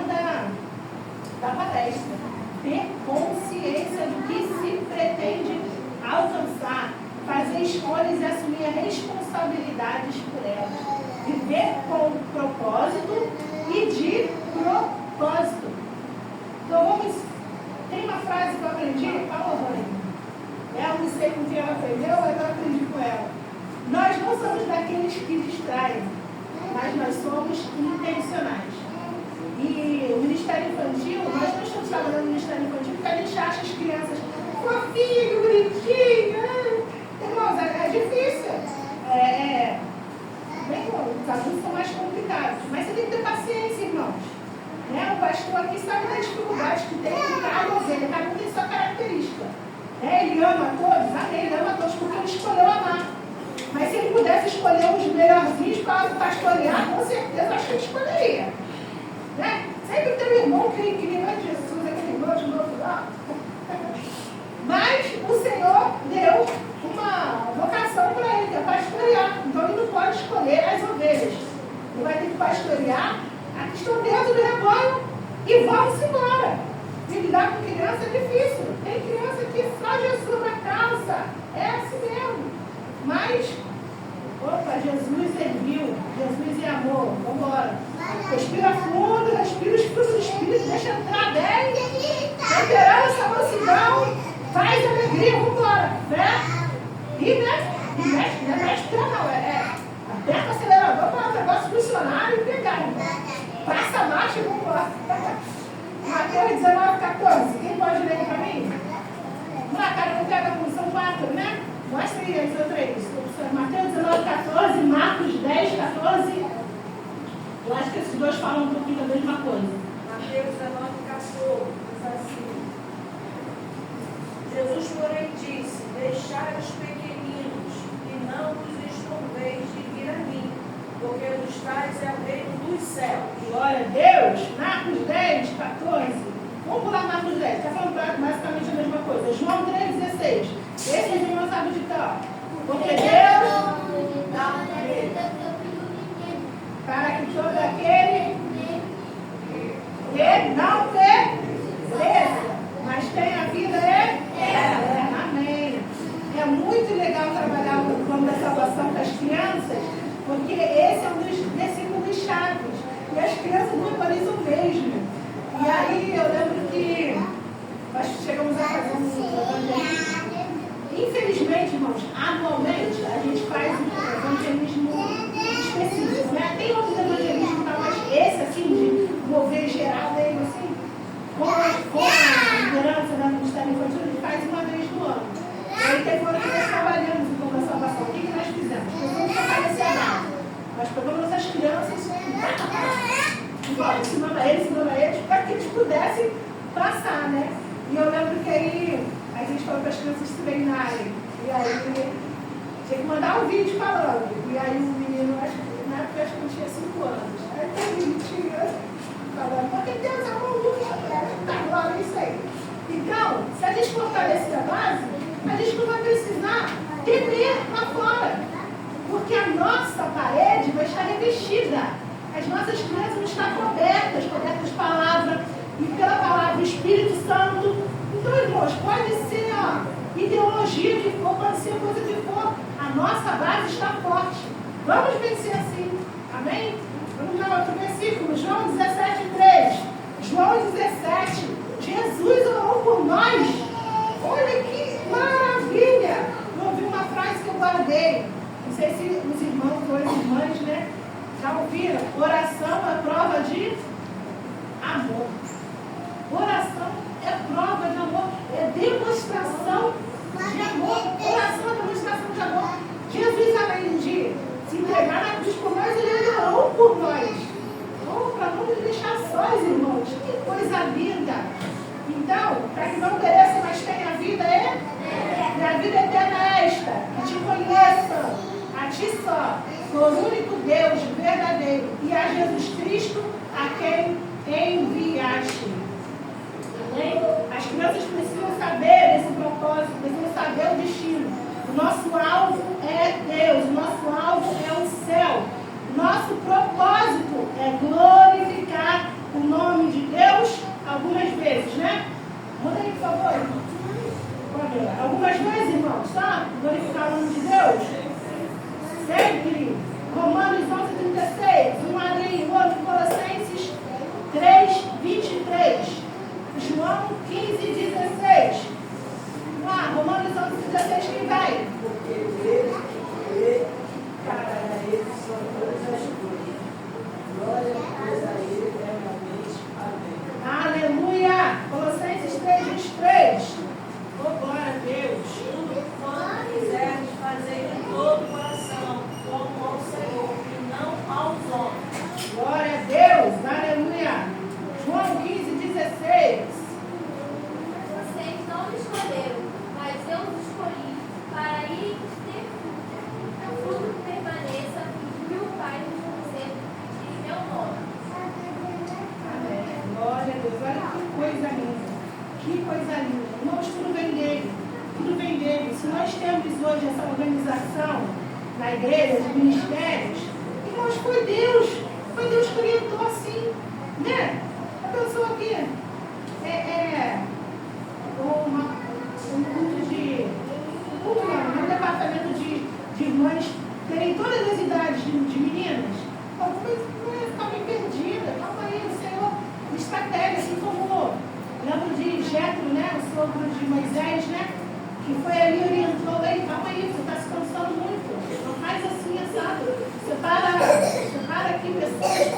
da palestra. Ter consciência do que se pretende alcançar, fazer escolhas e assumir responsabilidades por elas. Viver com propósito e de propósito. Então tem uma frase que eu aprendi, fala, Rony. Eu não sei com quem ela aprendeu, mas eu aprendi com ela. Nós não somos daqueles que distraem, mas nós somos intencionais. E o Ministério Infantil, nós não estamos trabalhando no Ministério Infantil porque a gente acha as crianças fofinhas, bonitinhas. Irmãos, é difícil. Bem, os adultos são mais complicados. Mas você tem que ter paciência, irmãos. Né? O pastor aqui sabe das dificuldades que tem em cada ovelha. Cada um tem sua característica. Ele ama todos? Amém. Ele ama todos porque ele escolheu amar. Mas se ele pudesse escolher os melhorzinhos para pastorear, com certeza acho que ele escolheria. Né? Sempre tem um irmão que queria Jesus, aquele irmão de novo lá. Mas o Senhor deu uma vocação para ele, que é pastorear. Então ele não pode escolher as ovelhas. Ele vai ter que pastorear as que estão dentro do rebanho e vamos embora. E lidar com criança é difícil. Tem criança que só Jesus na calça. É assim mesmo. Mas, Jesus erguiu, Jesus é amor. Vamos embora. Respira fundo, respira os frutos do Espírito, deixa entrar bem. Temperança, mansidão, faz alegria, vamos embora. Fé. E, né? E mexe, não é mexe pé, não. Aperta o acelerador para o negócio funcionar e pegar. Passa a marcha e vamos embora. Mateus 19:14. Quem pode ler para mim? Vamos lá, cara, não pega a função 4, né? Mostra aí as outras. Mateus 19:14, Marcos 10:14. Eu acho que esses dois falam um pouquinho da mesma coisa.
Mateus 19:14 diz assim: Jesus, porém, disse: deixai os pequeninos e não os escondeis de vir a mim, porque dos tais é o reino dos céus.
Glória a Deus. Marcos 10:14. Vamos pular Marcos 10. Está falando basicamente a mesma coisa. João 3:16. Esses irmãos sabem de tal. Porque Deus dá para que todo aquele que não pereça, mas tenha vida eterna. Amém. É muito legal trabalhar o plano da salvação com as crianças, porque esse é um dos versículos chaves. E as crianças memorizam mesmo. E aí eu lembro que nós chegamos a fazer um evangelismo. Infelizmente, irmãos, anualmente a gente faz um evangelismo específico, né? Tem outros evangelismos, tá? Mas esse, assim, de mover geral mesmo, assim, com a liderança da Ministério Infantil, a gente faz uma vez no ano. E aí teve uma que nós trabalhamos no plano da salvação. O que nós fizemos? Nós aparecer a data. Nós pegamos nossas crianças ensinando a eles, para que eles pudessem passar, né? E eu lembro que aí a gente falou para as crianças se treinarem. E aí tinha que mandar um vídeo falando. E aí o menino, na época acho que ele tinha 5 anos. Aí tem um bonitinho falando, porque Deus é uma luz, tá glória, é isso aí. Então, se a gente fortalecer a base, a gente não vai precisar temer lá fora. Porque a nossa parede vai estar revestida. As nossas crianças vão estar cobertas de palavra, e pela palavra, o Espírito Santo. Então, irmãos, pode ser ideologia que for, pode ser coisa que for. A nossa base está forte. Vamos vencer assim. Amém? Vamos para outro versículo. João 17:3. João 17. Jesus orou por nós. Olha que maravilha! Eu ouvi uma frase que eu guardei. Não sei se os irmãos ou as irmãs, né, já ouviram. Oração é prova de amor. Oração é prova de amor. É demonstração de amor. Oração é demonstração de amor. Jesus, além de se entregar na cruz por nós, ele orou por nós. Oh, para não nos deixar sós, irmãos. Que coisa linda. Então, para que não pereça, mas tenha vida, e a vida eterna é esta, que te conheçam, a ti só, por único Deus verdadeiro, e a Jesus Cristo, a quem enviaste. Amém? As crianças precisam saber esse propósito, precisam saber o destino. O nosso alvo é Deus, o nosso alvo é o céu. O nosso propósito é glorificar o nome de Deus algumas vezes, né? Manda aí, por favor. Algumas vezes, irmãos, tá? Glorificar o nome de Deus. Sempre. Romanos 11:36. Um ali, o outro, Colossenses 3:23. João 15:16. Ah, Romanos 11:16, quem vai?
Porque ele, para ele são todas as coisas. Glória a ele eternamente. Amém.
Aleluia! Colossenses 3:23. Oh, glória a Deus.
Tudo quanto quiserdes fazer de todo o coração, como ao Senhor, e não aos homens.
Glória a Deus. Aleluia. João 15:16.
Vocês não me escolheram, mas eu os escolhi para ir ter fruto, o fruto que permaneça, e o Pai nos concede em meu nome.
Amém. Glória a Deus. Olha que coisa linda. Que coisa linda. Irmãos, tudo vem dele. Tudo vem dele. Se nós temos hoje essa organização na igreja, os ministérios, irmãos, foi Deus. Foi Deus que orientou assim. Né? A pessoa aqui um departamento de irmãs terem todas as idades de meninas. Algumas ficavam meio perdidas. Calma aí, o Senhor, estratégia, assim como lembro de Jetro, né? O sogro de Moisés, né? Que foi ali e orientou ele, calma aí, você está se cansando muito. Não faz assim, assado. Separa aqui pessoas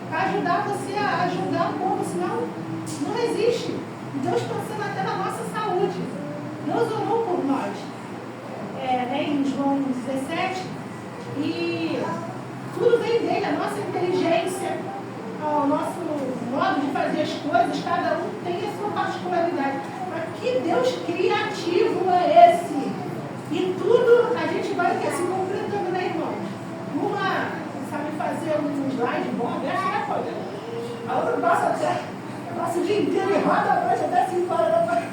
para ajudar você a ajudar o povo, senão não existe. Deus pensando até na nossa saúde. Deus orou por nós. Em João 17, e tudo vem dele, a nossa inteligência, o nosso modo de fazer as coisas, cada um tem a sua particularidade. Mas que Deus criativo é esse? E tudo a gente vai se completando, né, irmãos? Uma sabe fazer um slide bom, né? A outra passa o dia inteiro e roda a noite até 5 horas da manhã.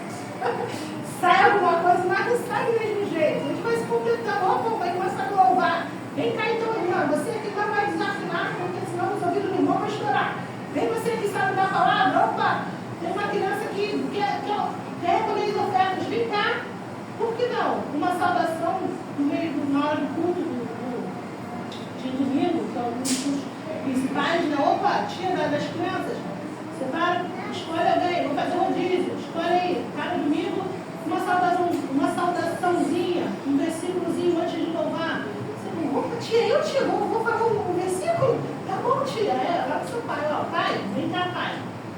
Sai alguma coisa, nada sai do mesmo jeito. A gente vai se completando. Opa, vai começar a louvar. Vem cá então, irmã. Você que não vai desafinar, porque senão os ouvidos do irmão vão estourar. Vem você que sabe da palavra. Opa, tem uma criança que quer recolher as ofertas. Vem cá. Por que não? Uma saudação no meio na hora do culto de domingo, que é um dos cultos principais, né? Opa, tia das crianças. Separa, escolhe alguém, vou fazer um rodízio. Escolhe aí, cada domingo, uma saudaçãozinha, um versículozinho antes de louvar. Você não, opa, tia, vou falar um versículo? Tá bom, tia, lá pro seu pai, ó, pai, vem cá, pai.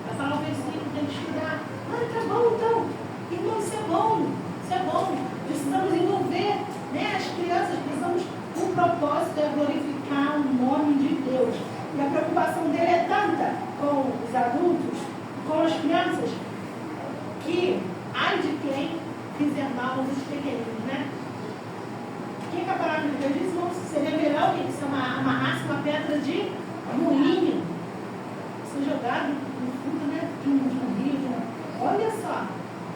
Vai falar um versículo, tem que estudar. Ah, tá bom, então. Irmão, isso é bom, isso é bom. Precisamos envolver, né, as crianças, precisamos, o propósito é glorificar o nome de Deus. E a preocupação dele é tanta com os adultos, com as crianças, que ai de quem fizer mal aos pequeninos, né? O que a palavra de Deus diz? Não seria melhor que se amarrasse uma pedra de moinho, ser jogado no fundo, né, de um rio. Olha só.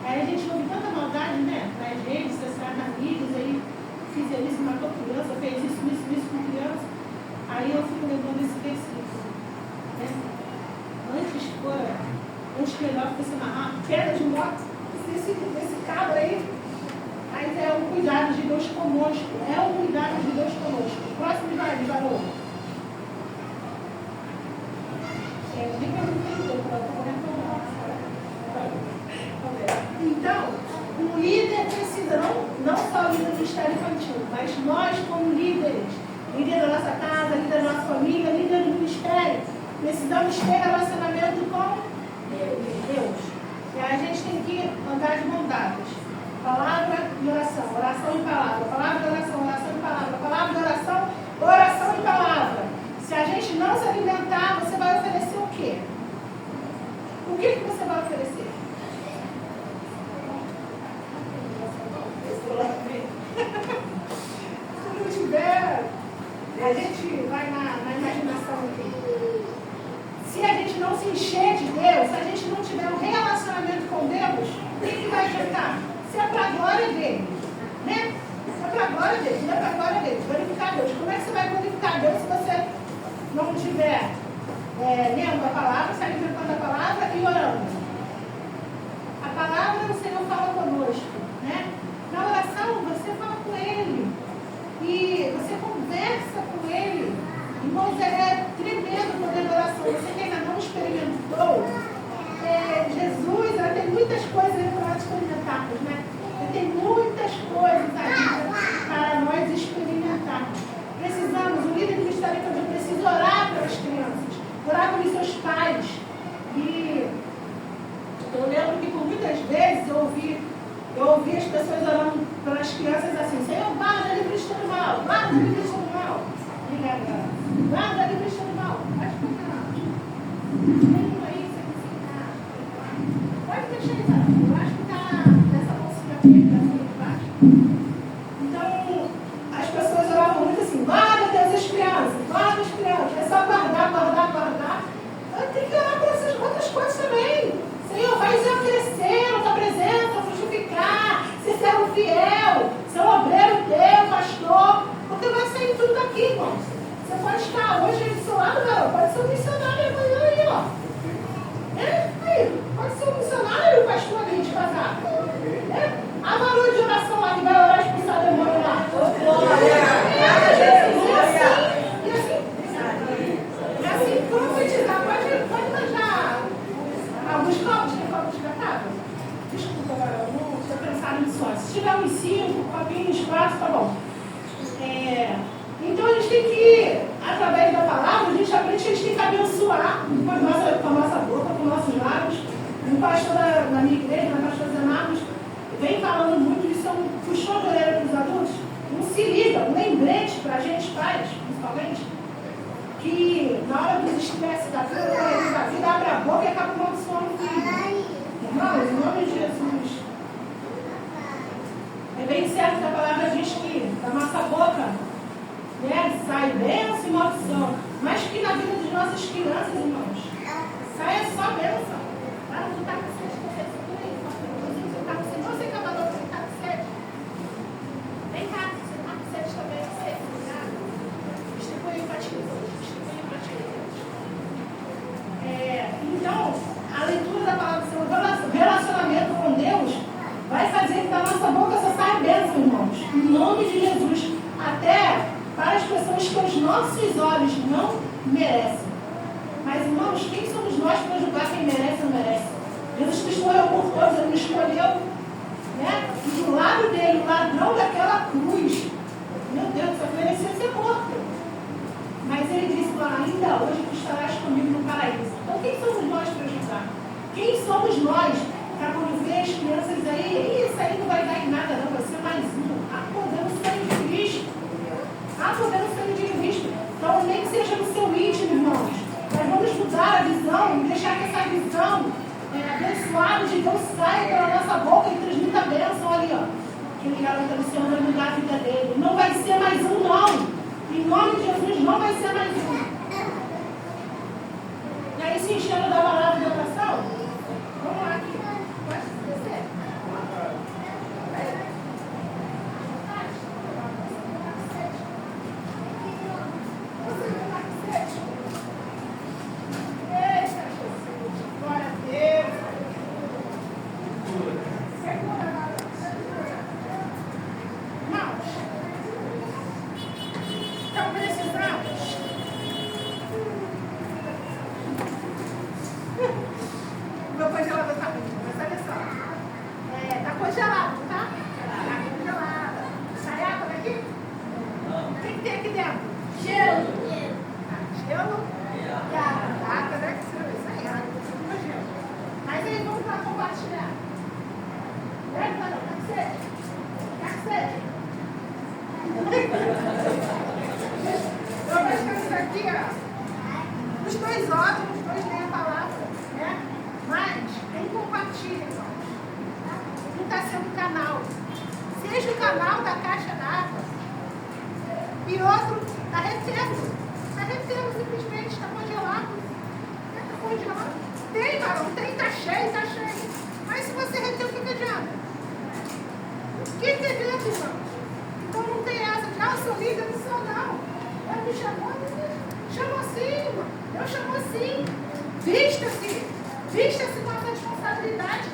Aí a gente ouve tanta maldade, né? Nas redes sociais, nas mídias, aí fiz isso, matou criança, fez isso com criança. Aí eu fico lembrando desse versículo, né? Antes melhor que você amarrar pedra de moto, esse cabra aí, mas é um cuidado de Deus conosco, Próximo slide, varou. Me perguntei, eu estou Então, o líder precisa, não só o líder do ministério infantil, mas nós como líderes, líder da nossa casa, líder da nossa família, líder do ministério, precisamos ter relacionamento com Deus. E a gente tem que andar de mão dadas. Palavra e oração, oração e palavra, palavra e oração, oração e palavra, palavra e oração, oração e palavra. Se a gente não se alimentar, você vai oferecer o quê? O que você vai oferecer? Se não tiver, a gente vai na imaginação aqui. Se a gente não se encher de Deus, se a gente não tiver um relacionamento com Deus, o que vai adiantar? Se é para a glória dele, né? Se é para a glória dele, não é para a glória dele, glorificar Deus. Como é que você vai glorificar Deus se você não estiver lendo a palavra, se alimentando a palavra e orando? A palavra o Senhor fala conosco, né? Na oração você fala com Ele e você conversa com Ele. Irmãos, é tremendo o poder da oração. Você que ainda não experimentou, Jesus tem muitas coisas aí para nós experimentarmos, né? Tem muitas coisas ainda para nós experimentarmos. Precisamos, o líder do ministério infantil precisa orar pelas crianças, orar pelos seus pais. E eu lembro que por muitas vezes eu ouvi as pessoas orando pelas crianças assim: Senhor, guarda livre do mal, guarda livre do mal. Guarda livre do mal. Pode ficar. Tem um aí, você conseguir. Pode deixar ele lá. Eu acho que está nessa bolsinha preta assim embaixo. Então, as pessoas oravam muito assim: guarda Deus as crianças, guarda as crianças. É só guardar, guardar, guardar. Eu tenho que orar por essas outras coisas também. Senhor, vai crescer na tua presença, frutificar, ser servo fiel, ser um obreiro teu, pastor, porque vai sair tudo daqui, irmãos. Você pode estar hoje aí do seu lado, não, pode ser um missionário amanhã aí, ó. Aí, pode ser um missionário, o pastor ali de casar. A valor de oração lá, que vai orar e expulsar o demônio lá. E assim, profetizar, pode manjar alguns copos, tem copos descartáveis? Desculpa, agora, eu não estou pensando nisso antes. Se tiver uns 5 copinhos, 4, tá bom. Então a gente tem que, através da palavra, a gente aprende que a gente tem que abençoar com a nossa boca, com os nossos lábios. O pastor na minha igreja, o pastor Zé Marcos, vem falando muito disso, um puxão de orelha para os adultos. Não se liga, um lembrete para a gente, pais, principalmente, que na hora dos estresses da vida, abre a boca e acaba amaldiçoando o filho. Irmãos, em nome de Jesus. É bem certo que a palavra diz que da nossa boca, né, sai bênção e maldição. Mas que na vida das nossas crianças, irmãos, saia só bênção. Ah, tu tá com sede, você tá com sede. Você que é amador, você tá com sede. Vem cá, você tá com sede também, você. Distribui para ti. Então, a leitura da palavra do Senhor, o relacionamento com Deus, vai fazer que da nossa boca só saia bênção, irmãos. Em nome de Jesus. Até para as pessoas que os nossos olhos não merecem. Mas, irmãos, quem somos nós para julgar quem merece ou não merece? Jesus Cristo morreu por todos, Ele nos escolheu, né? E do lado dele, o ladrão daquela cruz, meu Deus, só merecia ser morto. Mas Ele disse: ainda hoje tu estarás comigo no paraíso. Então, quem somos nós para julgar? Quem somos nós para quando ver as crianças aí, isso aí não vai dar em nada, não, vai ser mais um. Podemos ser de Cristo. Podemos ser de Cristo. Então, nem que seja no seu íntimo, irmãos. Nós vamos mudar a visão e deixar que essa visão abençoada de Deus saia pela nossa boca e transmita a bênção ali, ó. Aquele garoto do Senhor vai mudar a vida dele. Não vai ser mais um, não. Em nome de Jesus, não vai ser mais um. E aí, se enchendo da palavra de oração, vamos lá aqui. Pode descer.
dois oram, os dois leem a palavra, né? Mas quem compartilha, irmãos, tá? Um está sendo canal. Seja o canal da caixa d'água. E outro está retendo. Está retendo simplesmente, está congelado. Está congelado. Tem, varão, tem, está cheio, está cheio. Mas se você reter, o que adianta? O que adianta, irmãos? Então não tem essa de, eu sou líder, não sou não. Ela me chamou, chamou sim, irmão. Deus chamou sim. Vista-se. Vista-se com essa responsabilidade.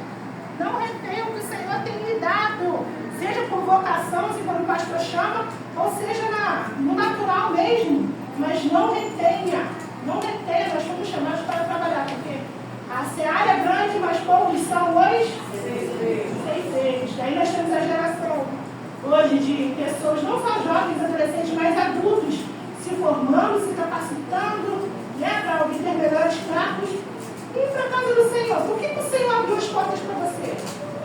Não retenha o que o Senhor tem lhe dado. Seja por vocação, se for o pastor chama, ou seja no natural mesmo. Mas não retenha. Não retenha. Nós fomos chamados para trabalhar. Porque a seara é grande, mas poucos são os 6 vezes. Daí nós temos a geração hoje de pessoas, não só jovens, adolescentes, mas adultos, se formando, se capacitando, né, para obter melhores cargos. E para a casa do Senhor. Por que o Senhor abriu as portas para você?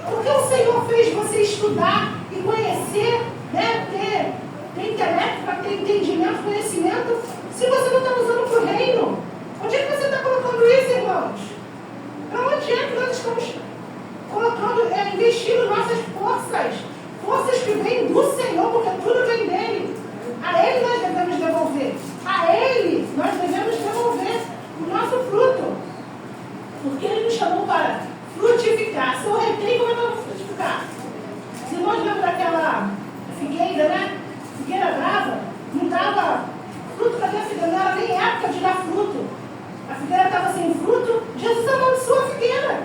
Por que o Senhor fez você estudar e conhecer, né, ter intelecto, para ter entendimento, conhecimento, se você não está usando para o reino? Onde é que você está colocando isso, irmãos? Para onde é que nós estamos colocando, investindo nossas forças que vêm do Senhor, porque tudo vem dele. A Ele nós devemos devolver. A Ele nós devemos devolver o nosso fruto. Porque Ele nos chamou para frutificar. Se eu retei, como é que eu vou frutificar? Se nós lembram daquela figueira, né? Figueira brava, não dava fruto. Cadê a figueira? Não era nem época de dar fruto. A figueira estava sem fruto. Jesus amaldiçoou a figueira.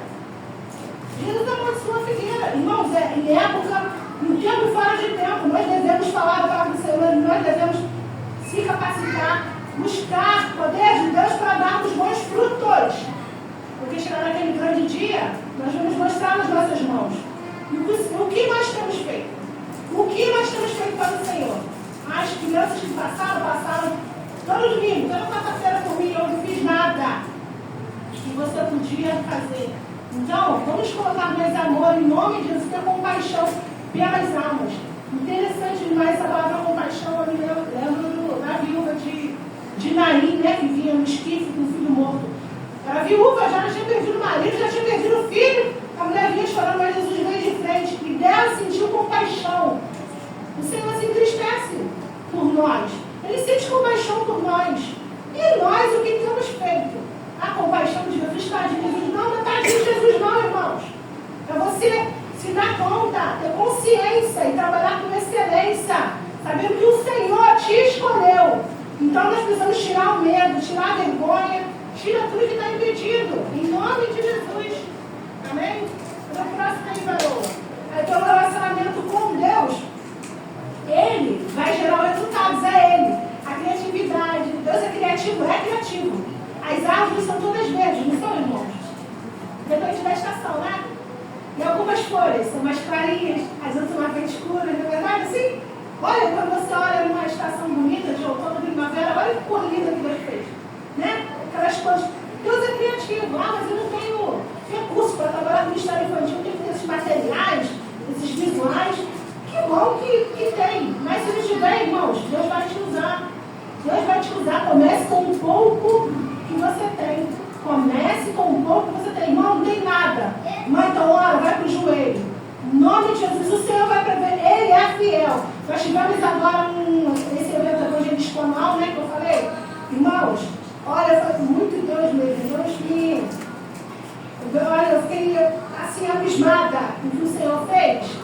Jesus amaldiçoou a figueira. Irmãos, em época, em tempo e fora de tempo, nós devemos falar a palavra do Senhor, nós devemos se capacitar, buscar poder de Deus para darmos bons frutos. Porque chegar naquele grande dia, nós vamos mostrar nas nossas mãos. E o que nós temos feito? O que nós temos feito para o Senhor? As crianças que passaram todo domingo, toda quarta-feira por mim, eu não fiz nada que você podia fazer. Então, vamos colocar mais amor em nome de Jesus, ter compaixão pelas almas. Interessante demais essa palavra compaixão. Eu me lembro da viúva de Naim, né, que vinha no esquife com o filho morto. A viúva já tinha perdido o marido, já tinha perdido o filho. A mulher vinha chorando, mas Jesus veio de frente. E dela sentiu compaixão. O Senhor se entristece por nós. Ele sente compaixão por nós. E nós, o que temos feito? A compaixão de Jesus está de Jesus. Não está de Jesus não, irmãos. É você se dar conta, ter consciência e trabalhar com excelência. Sabendo que o Senhor te escolheu. Então nós precisamos tirar o medo, tirar a vergonha. Tira tudo que está impedido, em nome de Jesus. Amém? Então, o próximo aí, varão. Aí, pelo relacionamento com Deus, Ele vai gerar resultados, Ele. A criatividade, Deus é criativo. As árvores são todas verdes, não são, irmãos? Depende da estação, né? E algumas folhas são mais clarinhas, as outras são mais escuras, não é verdade? Assim? Olha, quando você olha numa estação bonita, de outono, primavera, olha que cor linda que Deus fez. Né? Aquelas coisas. Deus é criativo. Mas eu não tenho recurso para trabalhar com ministério infantil, tem que ter esses materiais, esses visuais. Que bom que tem. Mas se não tiver, irmãos, Deus vai te usar. Deus vai te usar. Comece com um pouco que você tem. Comece com um pouco que você tem. Irmão, não tem nada. Irmão, então ora, vai para o joelho. Em nome de Jesus, o Senhor vai prever. Ele é fiel. Nós tivemos agora esse evento evangelístico anual, né, que eu falei. Irmãos, olha, foi muito Deus mesmo. Olha, eu fiquei assim abismada com o que o Senhor fez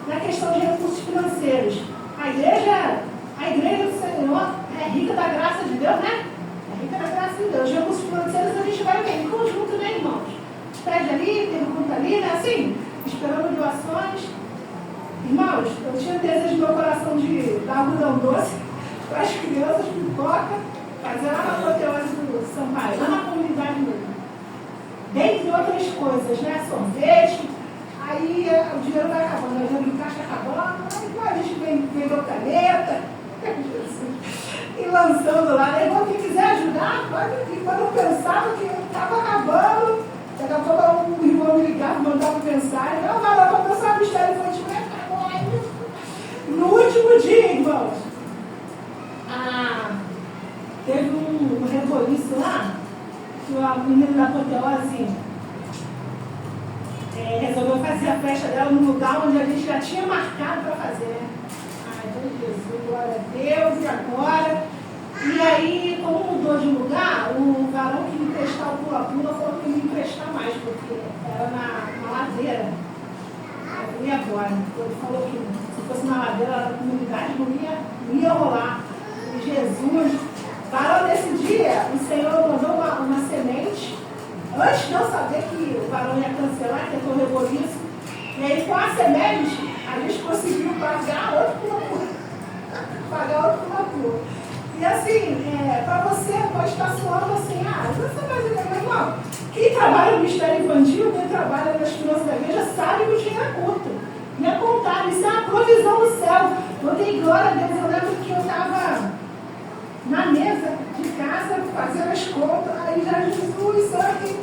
na questão de recursos financeiros. A igreja do Senhor é rica da graça de Deus, né? É rica da graça de Deus. Os recursos financeiros a gente vai ver em conjunto, né, irmãos? Pede ali, tem um conta ali, né? Assim, esperando doações. Irmãos, eu tinha desejo no meu coração de dar algodão doce para as crianças, pipoca, fazer lá na apoteose do Sampaio, lá na comunidade mesmo. Dentre outras coisas, né? Sorvete. Aí o dinheiro vai acabando, o dinheiro do caixa acabando. Aí a gente vendeu caneta. E lançando lá. Aí quem quiser ajudar, pode ir. Quando eu pensava que estava acabando, daqui a pouco o irmão me ligava, mandava mensagem. Não, vai lá, vou pensar no mistério infantil. No último dia, irmãos, teve um reboliço lá.
o menino da apoteose resolveu fazer a festa dela num lugar onde a gente já tinha marcado para fazer. Ai, meu Jesus, glória a Deus, e agora? E aí, como mudou de lugar, o varão que me emprestar o pula-pula falou que não ia emprestar mais, porque era na ladeira. E agora? Ele falou que se fosse na ladeira da comunidade não ia rolar. E Jesus, varão desse dia, o Senhor mandou uma semente. Antes de eu saber que o varão ia cancelar, que eu reboliço, e aí com a semente, a gente conseguiu pagar outro pula-pula. E assim, para você pode estar soando assim, você faz o meu irmão. Quem trabalha no Ministério Infantil, quem trabalha nas crianças da igreja, sabe que o dinheiro é curto. E é contado, isso é uma provisão do céu. Eu dei glória a Deus, eu lembro que eu estava na mesa de casa, fazendo as contas, aí já Jesus, sabe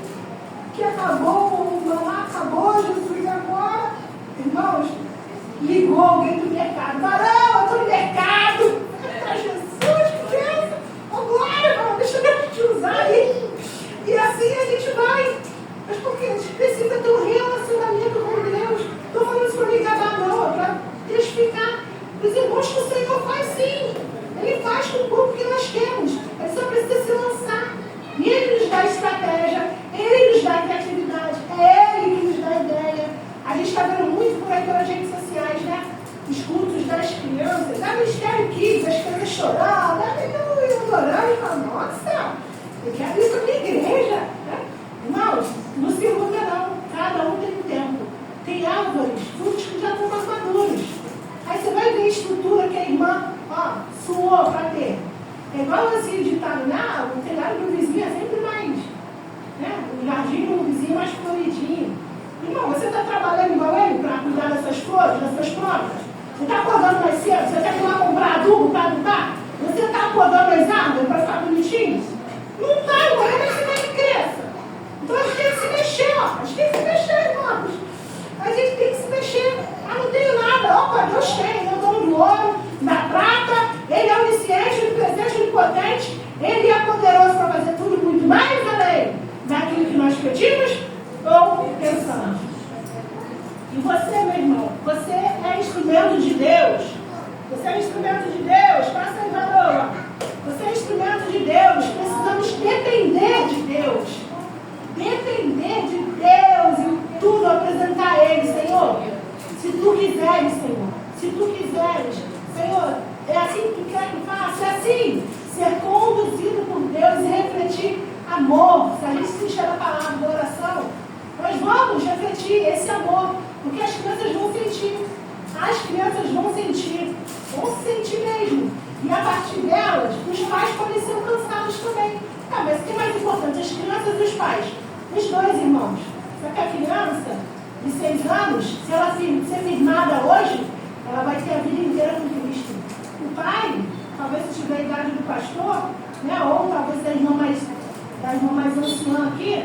que acabou, acabou, Jesus, agora. Irmãos, ligou alguém do mercado, varão, eu estou no mercado. Jesus, que bênção, glória, irmão, deixa eu te usar aí. E assim a gente vai. Mas porque a gente precisa ter um relacionamento com Deus. Estou falando isso para me gabar, não, é para testificar os irmãos que o Senhor faz sim. Ele faz com o povo que nós temos. Ele só precisa se lançar. E Ele nos dá estratégia, Ele nos dá criatividade, é Ele que nos dá ideia. A gente está vendo muito por aí pelas redes sociais, né? Os cultos das crianças, da Ministério Kids, as crianças chorando, adorando, e falando, nossa, eu quero ir para a minha igreja. Né? Irmãos, não se iluda não, cada um tem um tempo. Tem árvores, frutos que já estão mais maduros. Aí você vai ver a estrutura que a irmã suou para ter. É igual assim, ditado, o telhado do vizinho é sempre mais, né? O jardim do vizinho é mais floridinho. Irmão, você está trabalhando igual ele para cuidar das suas flores, das suas plantas? Você está acordando mais cedo? Você quer ir lá comprar adubo para adubar? Você está acordando as árvores para ficar bonitinho? Não está, irmão, mas você quer que cresça. Então a gente tem que se mexer, A gente tem que se mexer, irmãos. A gente tem que se mexer. Não tenho nada. Opa, Deus tem. Ele é o dono do ouro, da prata. Ele é onisciente, onipresente, onipotente. Ele é poderoso para fazer tudo muito mais além daquilo que nós pedimos ou pensamos. E você, meu irmão, você é instrumento de Deus. Você é instrumento de Deus. Passa aí, Varoa. Você é instrumento de Deus. Precisamos depender de Deus. Depender de Deus e tudo apresentar a Ele, Senhor. Se Tu quiseres, Senhor. Se Tu quiseres, Senhor, é assim que Tu quer que eu faça? É assim. Ser conduzido por Deus e refletir amor. Se a gente se encher da palavra da oração, nós vamos refletir esse amor. Porque as crianças vão sentir. As crianças vão sentir. Vão se sentir mesmo. E a partir delas, os pais podem ser alcançados também. Mas o que é mais importante? As crianças e os pais. Os dois, irmãos. Só que a criança de 6 anos, se ela ser firmada hoje, ela vai ter a vida inteira com Cristo. O pai, talvez se tiver a idade do pastor, né, ou talvez da irmã mais anciã aqui,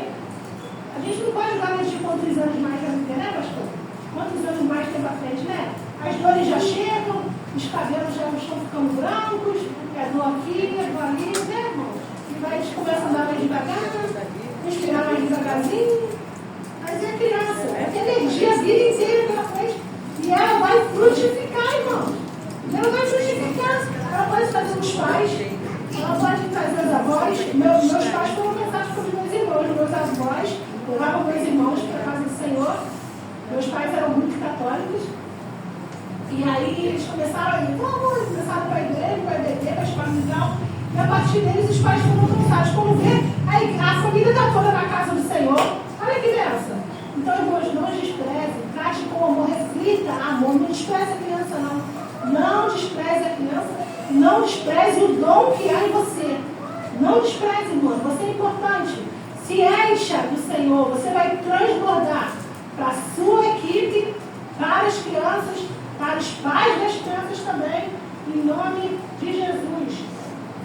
a gente não pode garantir quantos anos mais vai viver, né, pastor? Quantos anos mais tem pra frente, né? As dores já chegam, os cabelos já estão ficando brancos, é dor aqui, é dor ali, né, irmão? E vai, a gente começa a andar mais devagar, respirar mais devagarzinho. Mas é criança, tem energia a vida inteira pela frente. E ela vai frutificar, irmão. Ela vai frutificar. Ela pode fazer os pais, ela pode fazer os avós. Meus pais foram pensados pelos meus irmãos, meus avós. Levavam meus irmãos para a casa do Senhor. Meus pais eram muito católicos. E aí eles começaram a ir, começaram para a igreja, para a EBD, para a escola legal. E a partir deles os pais foram alcançados. Como vê, a família está toda na casa do Senhor. Olha que benção. Então, irmãos, não despreze, trate com amor, reflita amor. Não despreze a criança, não. Não despreze a criança. Não despreze o dom que há em você. Não despreze, irmão. Você é importante. Se encha do Senhor. Você vai transbordar para a sua equipe, para as crianças, para os pais das crianças também. Em nome de Jesus.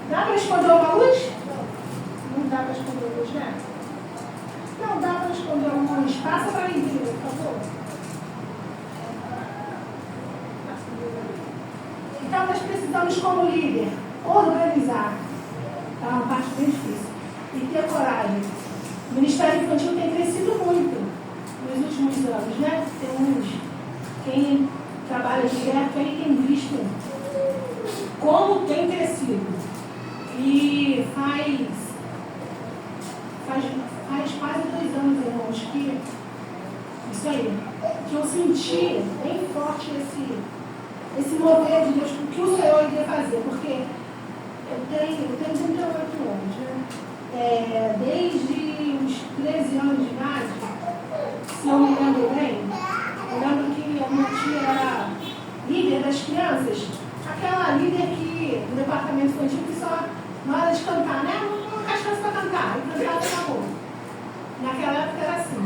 Dá para esconder uma luz? Não dá para esconder a luz, né? Não dá para esconder uma luz. Passa para mim, por favor. Então, nós precisamos, como líder, organizar. Tá uma parte bem difícil. E ter coragem O Ministério Infantil tem crescido muito nos últimos anos, né? Quem trabalha direto aí tem visto como tem crescido. E faz quase 2 anos, irmãos, que isso aí, que eu senti bem forte esse mover de Deus, o que o Senhor iria fazer, porque eu tenho 38 anos, né? Desde os 13 anos de idade, se eu me lembro bem, eu lembro que a minha tia era líder das crianças, aquela líder que no departamento infantil que só na hora de cantar, né? Não colocar as crianças para cantar, e cantar e acabou. Naquela época era assim.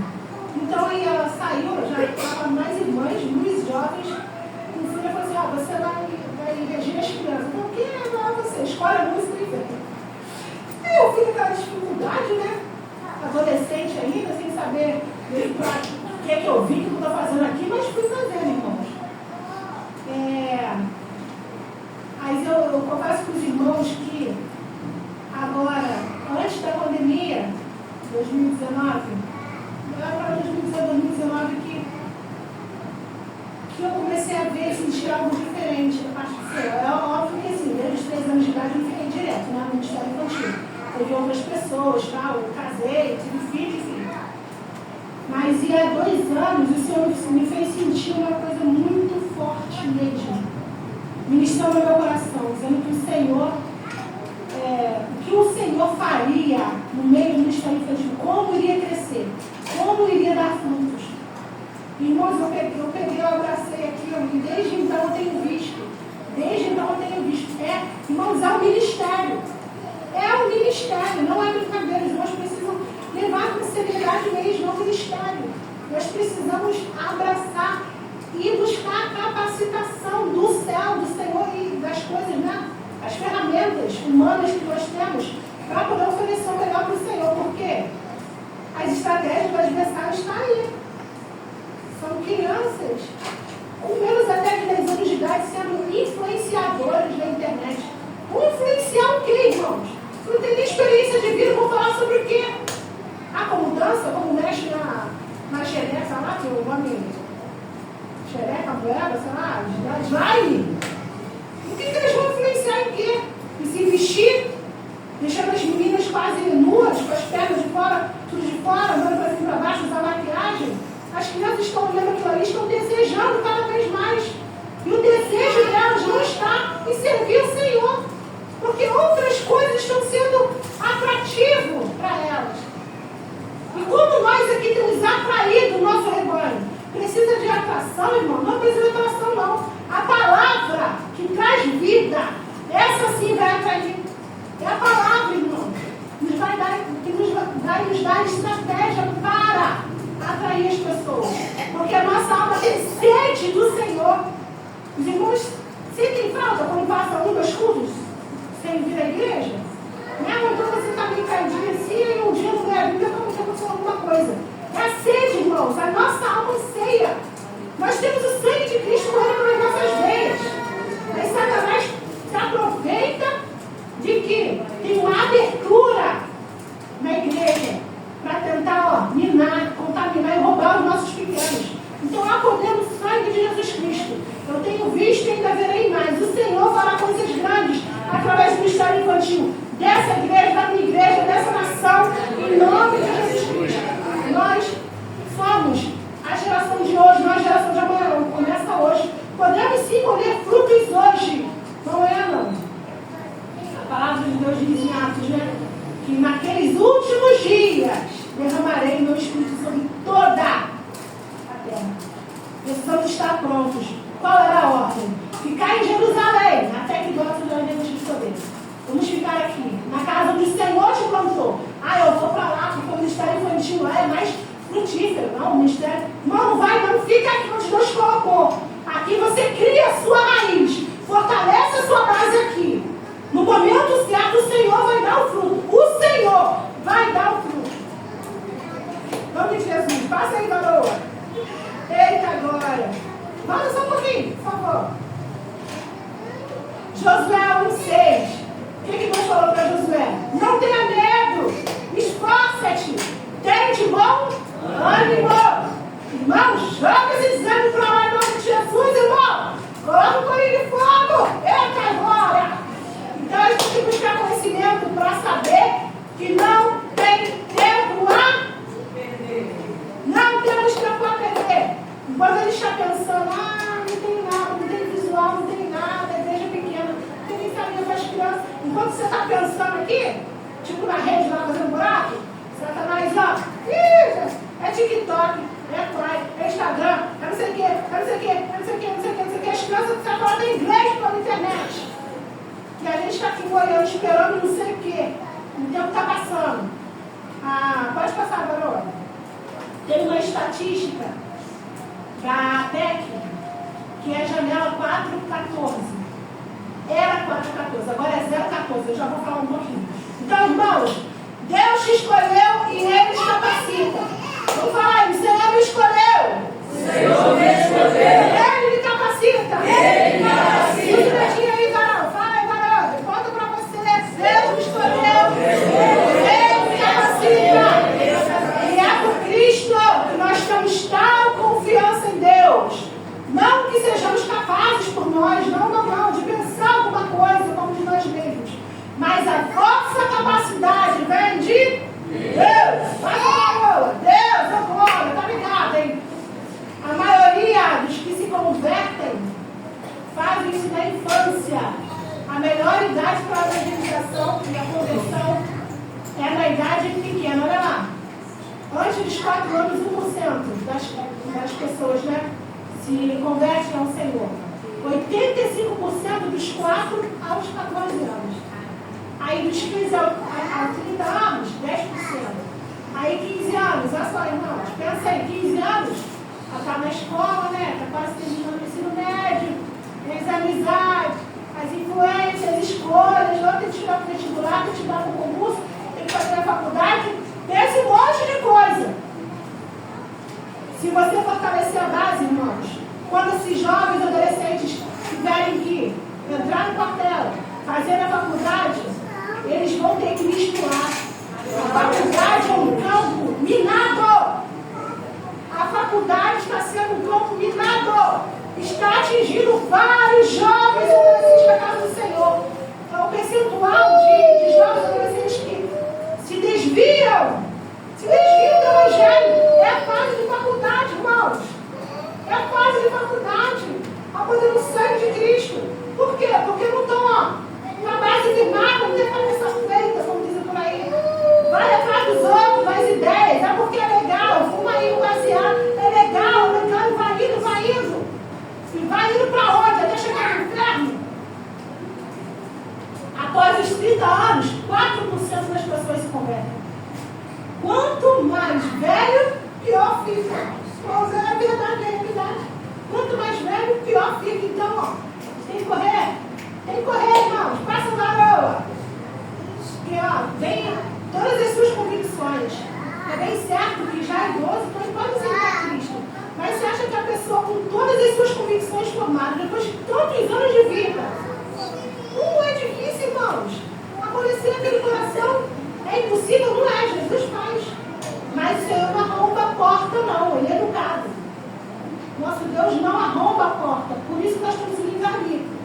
Então aí ela saiu, já estava mais irmãs, muito jovens, e o filho falou assim, você vai reger as crianças. Então o que é agora você? Escolhe a música e vem. Aí eu fui com aquela dificuldade, né? Adolescente ainda, sem saber o que é que eu vi, o que eu estou fazendo aqui, mas fui fazendo, irmãos. Mas eu confesso para os irmãos que agora, antes da pandemia, 2019 que eu comecei a ver e sentir algo diferente da parte do Senhor. É óbvio que assim, desde os 3 anos de idade eu não fiquei direto, né, no Ministério Infantil. Teve outras pessoas, tal, eu casei, tive filho, enfim. Mas e há 2 anos o Senhor me fez sentir uma coisa muito forte mesmo. Ministrou no meu coração, dizendo que o Senhor, o que o Senhor faria no meio do Ministério Infantil, como iria crescer, como iria dar frutos. Irmãos, eu peguei, eu abracei aquilo, e desde então eu tenho visto. Irmãos, é um ministério. É um ministério, não é brincadeira. Os irmãos precisam levar com seriedade mesmo, é um ministério. Nós precisamos abraçar e buscar a capacitação do céu, do Senhor e das coisas, né? As ferramentas humanas que nós temos para poder oferecer o melhor para o Senhor, porque as estratégias do adversário estão aí. São crianças com menos até de 10 anos de idade sendo influenciadoras na internet. Vão influenciar o quê, irmãos? Você não tem nem experiência de vida, vão falar sobre o quê? Como dança, como mexe na xereca lá, que o nome xereca, moeda, sei lá, slime. O que eles vão influenciar em quê? E se vestir, deixando as meninas quase nuas, com as pernas de fora, tudo de fora, andando para cima e para baixo, usar maquiagem. As crianças estão olhando aquilo ali, estão desejando cada vez mais. E o desejo delas não está em servir o Senhor. Porque outras coisas estão sendo atrativas para elas. E como nós aqui temos atraído o nosso rebanho? Precisa de atração, irmão? Não precisa de atração, não. A palavra que traz vida, essa sim vai atrair. É a palavra, irmão, que nos vai dar estratégia para atrair as pessoas. Porque a nossa alma tem sede do Senhor. Os irmãos sentem falta quando passam 2 cultos sem vir à igreja? Né? Ou então você está meio caidinho assim e um dia não é a Bíblia como se aconteceu alguma coisa. É a sede, irmãos. A nossa alma anseia. Nós temos o sangue de Cristo correndo pelas nossas veias. Aí Satanás se aproveita de que tem uma abertura na igreja para tentar minar, contaminar e roubar os nossos pequenos. Então há poder no sangue de Jesus Cristo. Eu tenho visto e ainda verei mais. O Senhor fará coisas grandes através do ministério infantil, dessa igreja, da minha igreja, dessa nação, em nome de Jesus Cristo. Nós somos a geração de hoje, não a geração de amanhã, não. Começa hoje. Podemos sim colher frutos hoje. Não é, não. A palavra de Deus diz em Atos, né? Que naqueles últimos dias derramarei meu Espírito sobre toda a terra. Precisamos estar prontos. Qual era a ordem? Ficar em Jerusalém, até que Deus nos dê de poder. Vamos ficar aqui, na casa onde o Senhor te plantou. Eu vou para lá, porque o ministério infantil lá é mais frutífero. Não, o ministério... Não vai, não fica aqui onde Deus colocou. Aqui você cria a sua raiz, fortalece a sua base aqui. No momento certo, o Senhor vai dar o fruto. O Senhor vai dar o fruto. Em nome de Jesus. Passa aí, garoa. Eita, glória. Volta só um pouquinho, por favor. Josué 1,6. O que Deus falou para Josué? Não tenha medo. Esforça-te.
enquanto você está pensando aqui, tipo na rede lá fazendo buraco, Satanás, ó, é TikTok, é Pai, é Instagram, é não sei o que, é não sei o que, é não sei o que, é não sei o que, não sei o que. As crianças estão falando inglês pela internet. E a gente está aqui olhando, esperando não sei o que. O tempo está passando. Ah, pode passar, garoto. Tem uma estatística da PEC, que é a janela 414. Era 414, agora é 014. Eu já vou falar um pouquinho. Então, irmãos, Deus te escolheu e Ele te capacita. Vamos falar aí, o Senhor me escolheu.
O Senhor me escolheu.
Ele me capacita.
Ele me capacita.
Usa o dedinho aí, varão. Fala aí, varão. Conta pra você. Deus me escolheu. Ele me capacita. E é por Cristo que nós temos tal confiança em Deus. Não que sejamos capazes por nós, não, de pensar alguma coisa como de nós mesmos. Mas a nossa capacidade vem de Deus. Vai falar, Deus, é glória, tá ligado, hein? A maioria dos que se convertem fazem isso na infância. A melhor idade para a evangelização e a conversão é na idade pequena, olha lá. Antes dos 4 anos, 1% das pessoas, né, se convertem ao Senhor. 85% dos 4 aos 14 anos. Aí dos 15 a 30 anos, 10%. Aí 15 anos, olha só, irmãos, pensa aí, 15 anos, ela está na escola, né? Está quase terminando o ensino médio, tem as amizades, as influências, as escolhas, não tem que estudar para o vestibular, tem que estudar para o concurso, tem que fazer a faculdade, tem esse monte de coisa. Se você fortalecer a base, irmãos, quando esses jovens adolescentes tiverem que entrar no quartel, fazer a faculdade, eles vão ter que misturar. A faculdade é um campo minado. A faculdade está sendo um campo minado. Está atingindo vários jovens adolescentes da casa do Senhor. Então, o percentual de jovens adolescentes que se desviam do Evangelho é a fase de faculdade, irmãos. É a fase de faculdade. Apontando o sangue de Cristo. Por quê? Porque não estão, na base de nada, não tem cabeça feita, como dizem por aí. Vai atrás dos outros, das ideias. É porque é legal. Fuma aí um baseado. É legal, e vai indo. E vai indo para onde? Até chegar no inferno. Após os 30 anos, 4% das pessoas se convertem. Quanto mais velho, pior fica. É verdade, é verdade. Quanto mais velho, pior fica. Então, ó, tem que correr. Tem que correr, irmãos. Passa na garoa. Porque, ó, vem todas as suas convicções. É bem certo que já é idoso, então pode ser para Cristo. Mas você acha que a pessoa com todas as suas convicções formadas, depois de tantos anos de vida, não é difícil, irmãos? Amolecer aquele coração é impossível, não é? Jesus faz. Mas o Senhor não arromba a porta, não. Ele é educado. Nosso Deus não arromba a porta. Por isso nós temos o livre-arbítrio.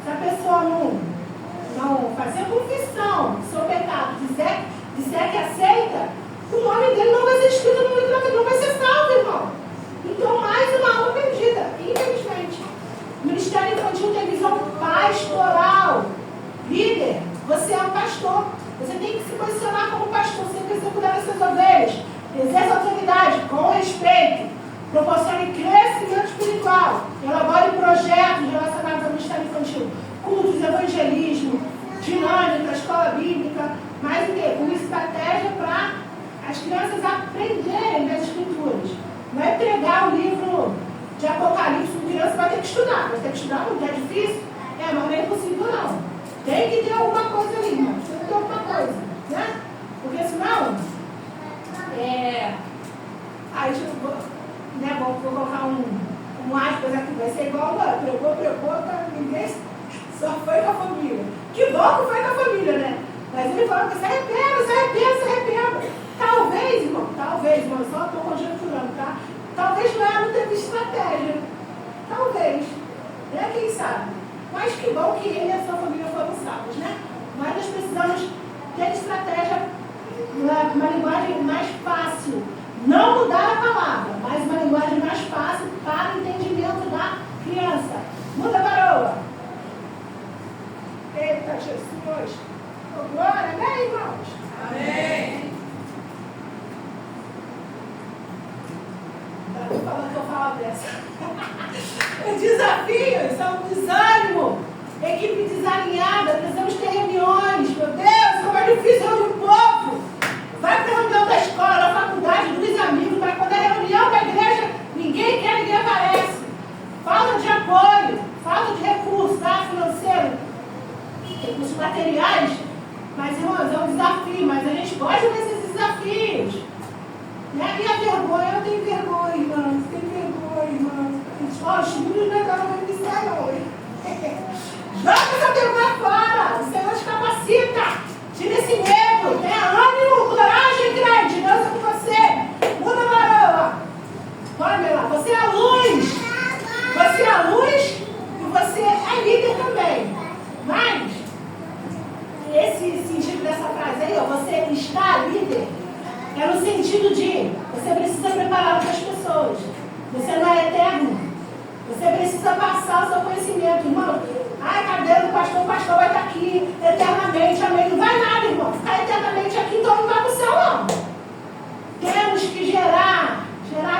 Se a pessoa não fazer confissão do seu pecado, disser que aceita, o nome dele não vai ser escrito no livro, não vai ser salvo, irmão. Então, mais uma alma perdida, infelizmente. O Ministério Infantil tem visão pastoral. Líder, você é um pastor. Você tem que se posicionar como pastor. Você precisa cuidar das suas ovelhas. Exerça autoridade com respeito. Proporcione crescimento espiritual. Elabore projetos relacionados ao Ministério Infantil. Cultos, evangelismo, dinâmica, escola bíblica. Mais o quê? Com estratégia para as crianças aprenderem das escrituras. Não é entregar o livro de Apocalipse, a criança vai ter que estudar. Vai ter que estudar porque é difícil. Mas não é impossível, não. Tem que ter alguma coisa ali, irmão. Tem que ter alguma coisa, né? Porque senão, aí vou colocar um aspas aqui, vai ser igual pregou, tá? Ninguém só foi com a família. Que bom que foi com a família, né? Mas ele falou que se arrependa. Talvez, irmão, só estou conjecturando, tá? Talvez não teve estratégia. Talvez. Né? Quem sabe? Mas que bom que ele e a sua família foram salvos, né? Mas nós precisamos ter estratégia, uma linguagem mais fácil. Não mudar a palavra, mas uma linguagem mais fácil para o entendimento da criança. Muda, garoa. Eita, Jesus. Oh, glória, né, irmãos?
Amém.
Tá falando que eu falo dessa. Os desafios são um desânimo. Equipe desalinhada, precisamos ter reuniões. Meu Deus, como é difícil reunir o povo. Vai para a reunião da escola, da faculdade, dos amigos, mas quando é reunião da igreja, ninguém quer, ninguém aparece. Falta de apoio, falta de recursos, tá? Financeiro, recursos materiais. Mas, irmãos, é um desafio, mas a gente gosta desses desafios. Né? E a vergonha, eu tenho vergonha, irmãos, os filhos não estão no inicial hoje. Joga essa vergonha fora, o Senhor te capacita, tira esse medo, tenha ânimo, coragem, crente, Deus é com você. Muda a varoa. Olha lá, você é a luz. Você é a luz e você é líder também. Mas, esse sentido dessa frase aí, ó, você está líder, é no sentido de você precisa preparar outras pessoas. Você não é eterno. Você precisa passar o seu conhecimento, irmão. Ai, cadê o pastor? O pastor vai estar aqui eternamente, amém. Não vai nada, irmão. Ficar eternamente aqui, então não vai para o céu, não. Temos que gerar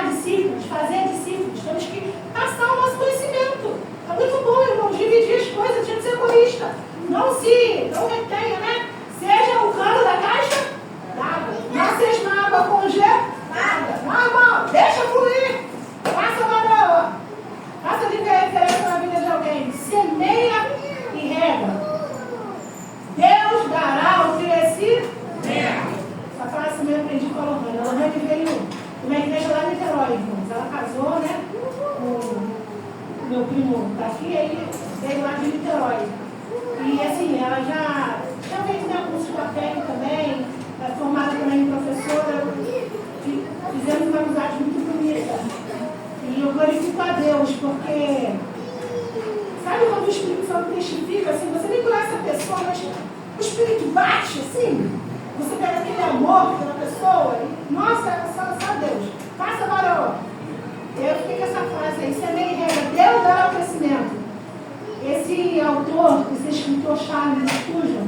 discípulos, fazer discípulos. Temos que passar o nosso conhecimento. É muito bom, irmão, dividir as coisas, tinha que ser egoísta. Não retenha, né? Seja o cano da caixa, nada. Não seja na água com gelo, nada. Não, irmão, deixa fluir. Faça varoa. Faça de referência na vida de alguém. Semeia e rega. Deus dará o que esse rega. Essa frase também eu aprendi com a Lohane. A Lohane veio uma igreja lá em Niterói, irmãos. Ela casou, né? O meu primo está aqui, aí veio lá de Niterói. E assim, ela já fez curso de papel também, é formada também em professora. Fizemos uma amizade muito bonita. E eu glorifico a Deus, porque sabe quando o Espírito Santo testifica, assim, você nem conhece a pessoa, mas o Espírito bate, assim, você pega aquele amor pela pessoa, e, nossa, é só Deus, faça varoa. Eu fiquei com essa frase aí, semeia e rega, Deus dará o crescimento. Esse autor, esse escritor Charles Spurgeon,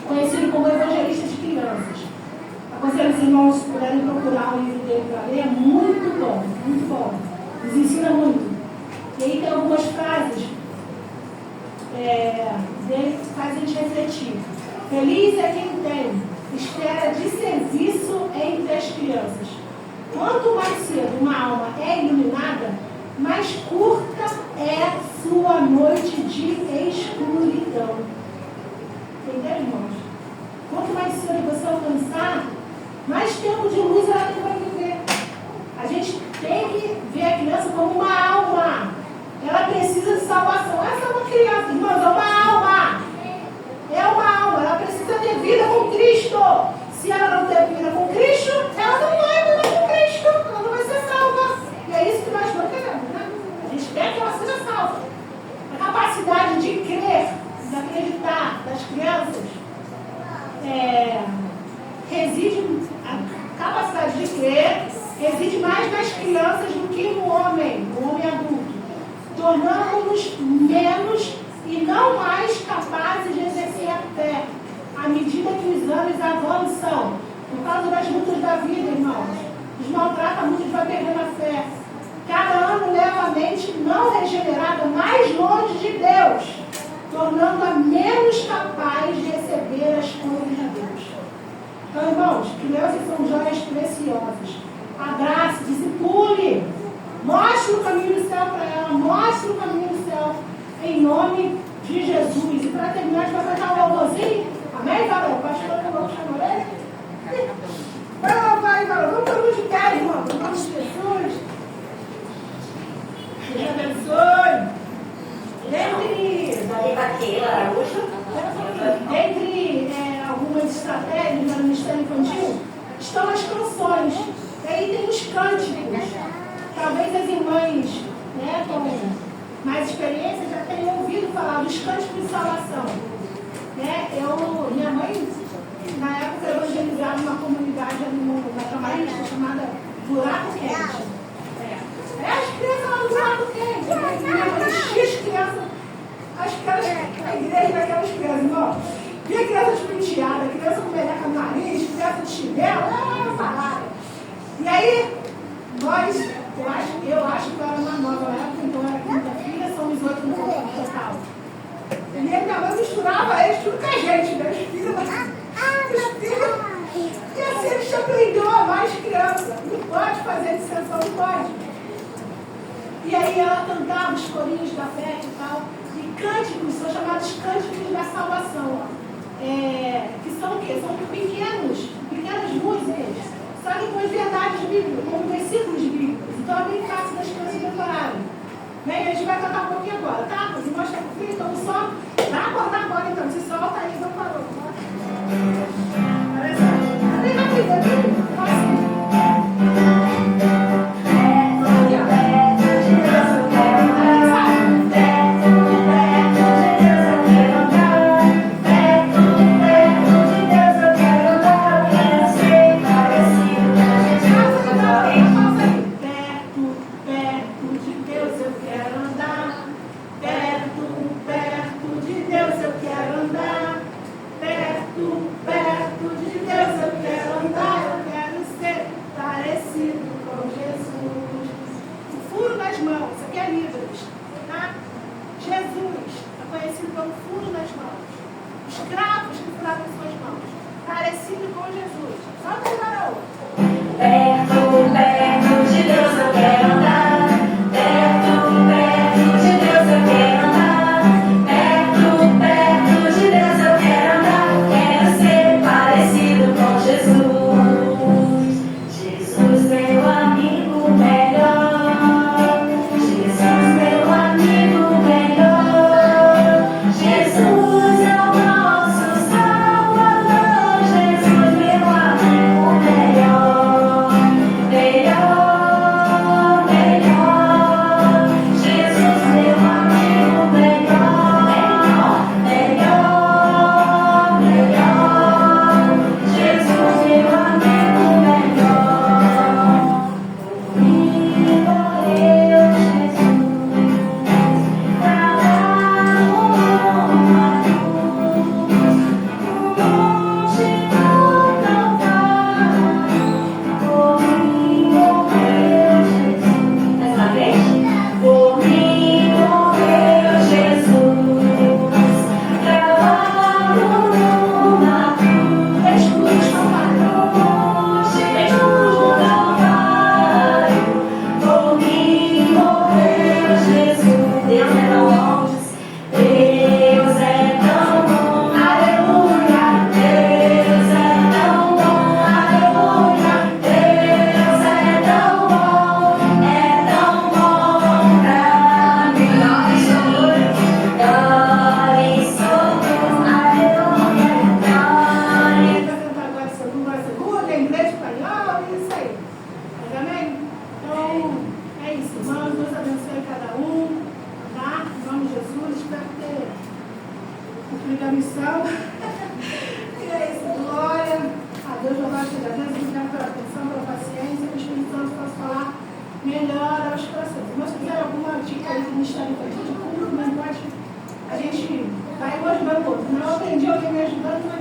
conhecido como evangelista de crianças. Aconselho os irmãos, se puderem procurar o livro dele para ler, é muito bom, muito bom. Nos ensina muito. E aí tem algumas frases dele que fazem a gente refletir. Feliz é quem tem esfera de serviço entre as crianças. Quanto mais cedo uma alma é iluminada, mais curta é sua noite de escuridão. Entendeu, irmãos? Quanto mais cedo você alcançar, mais tempo de luz ela vai viver. A gente tem que ver a criança como uma alma. Ela precisa de salvação. Essa é uma criança, irmãos, é uma alma. É uma alma. Ela precisa ter vida com Cristo. Se ela não ter vida com Cristo, ela não vai viver com Cristo. Ela não vai ser salva. E é isso que nós não queremos, né? A gente quer que ela seja salva. A capacidade de crer, de acreditar das crianças a capacidade de crer reside mais nas crianças do que no homem adulto, tornando-nos menos e não mais capazes de exercer a fé, à medida que os anos avançam. Por causa das lutas da vida, irmãos, nos maltrata muito e vai perdendo a fé. Cada ano leva a mente não regenerada mais longe de Deus, tornando-a menos capaz de receber as coisas de Deus. Então, irmãos, crianças são joias preciosas. Abrace, discipule, mostre o caminho do céu para ela, mostre o caminho do céu, em nome de Jesus. E para terminar, a gente vai cantar um louvorzinho. Amém, varão? O pastor que eu vou chamar ele. Vai, varão. Vamos todo mundo de pé, irmão. Em nome de Jesus. Deus abençoe. Dentre algumas estratégias do Ministério Infantil, estão as canções. E aí tem os cânticos. Talvez as irmãs, né, com mais experiência já tenham ouvido falar dos cânticos de salvação. Né? Minha mãe, na época, evangelizava uma comunidade na Camarista chamada Buraco Quente. As crianças lá no buraco quente. Minha mãe enchia as crianças, a igreja daquelas crianças. irmão. Via criança despenteada, criança com meleca no nariz, criança de chinelo, uma parada. E aí, eu acho que eu era uma nova época, então eu era quinta filha, somos 8 no total. E minha mãe misturava eles tudo com a gente, né? Os filhos. E assim a gente aprendeu a mais criança. Não pode fazer dissensão, não pode. E aí ela cantava os corinhos da fé e tal. E cânticos, são chamados cânticos da salvação. Que são o quê? São pequenas músicas, só que com as verdades bíblicas, como versículos bíblicos. Então é bem fácil das crianças decorarem. Bem, a gente vai cantar um pouquinho agora, tá? Os irmãos estão com filho, então só vai acordar agora então. Se solta aí, não parou. Olha só. Vem aqui, assim. A gente vai ajudando o outro. Não, eu aprendi alguém me ajudando,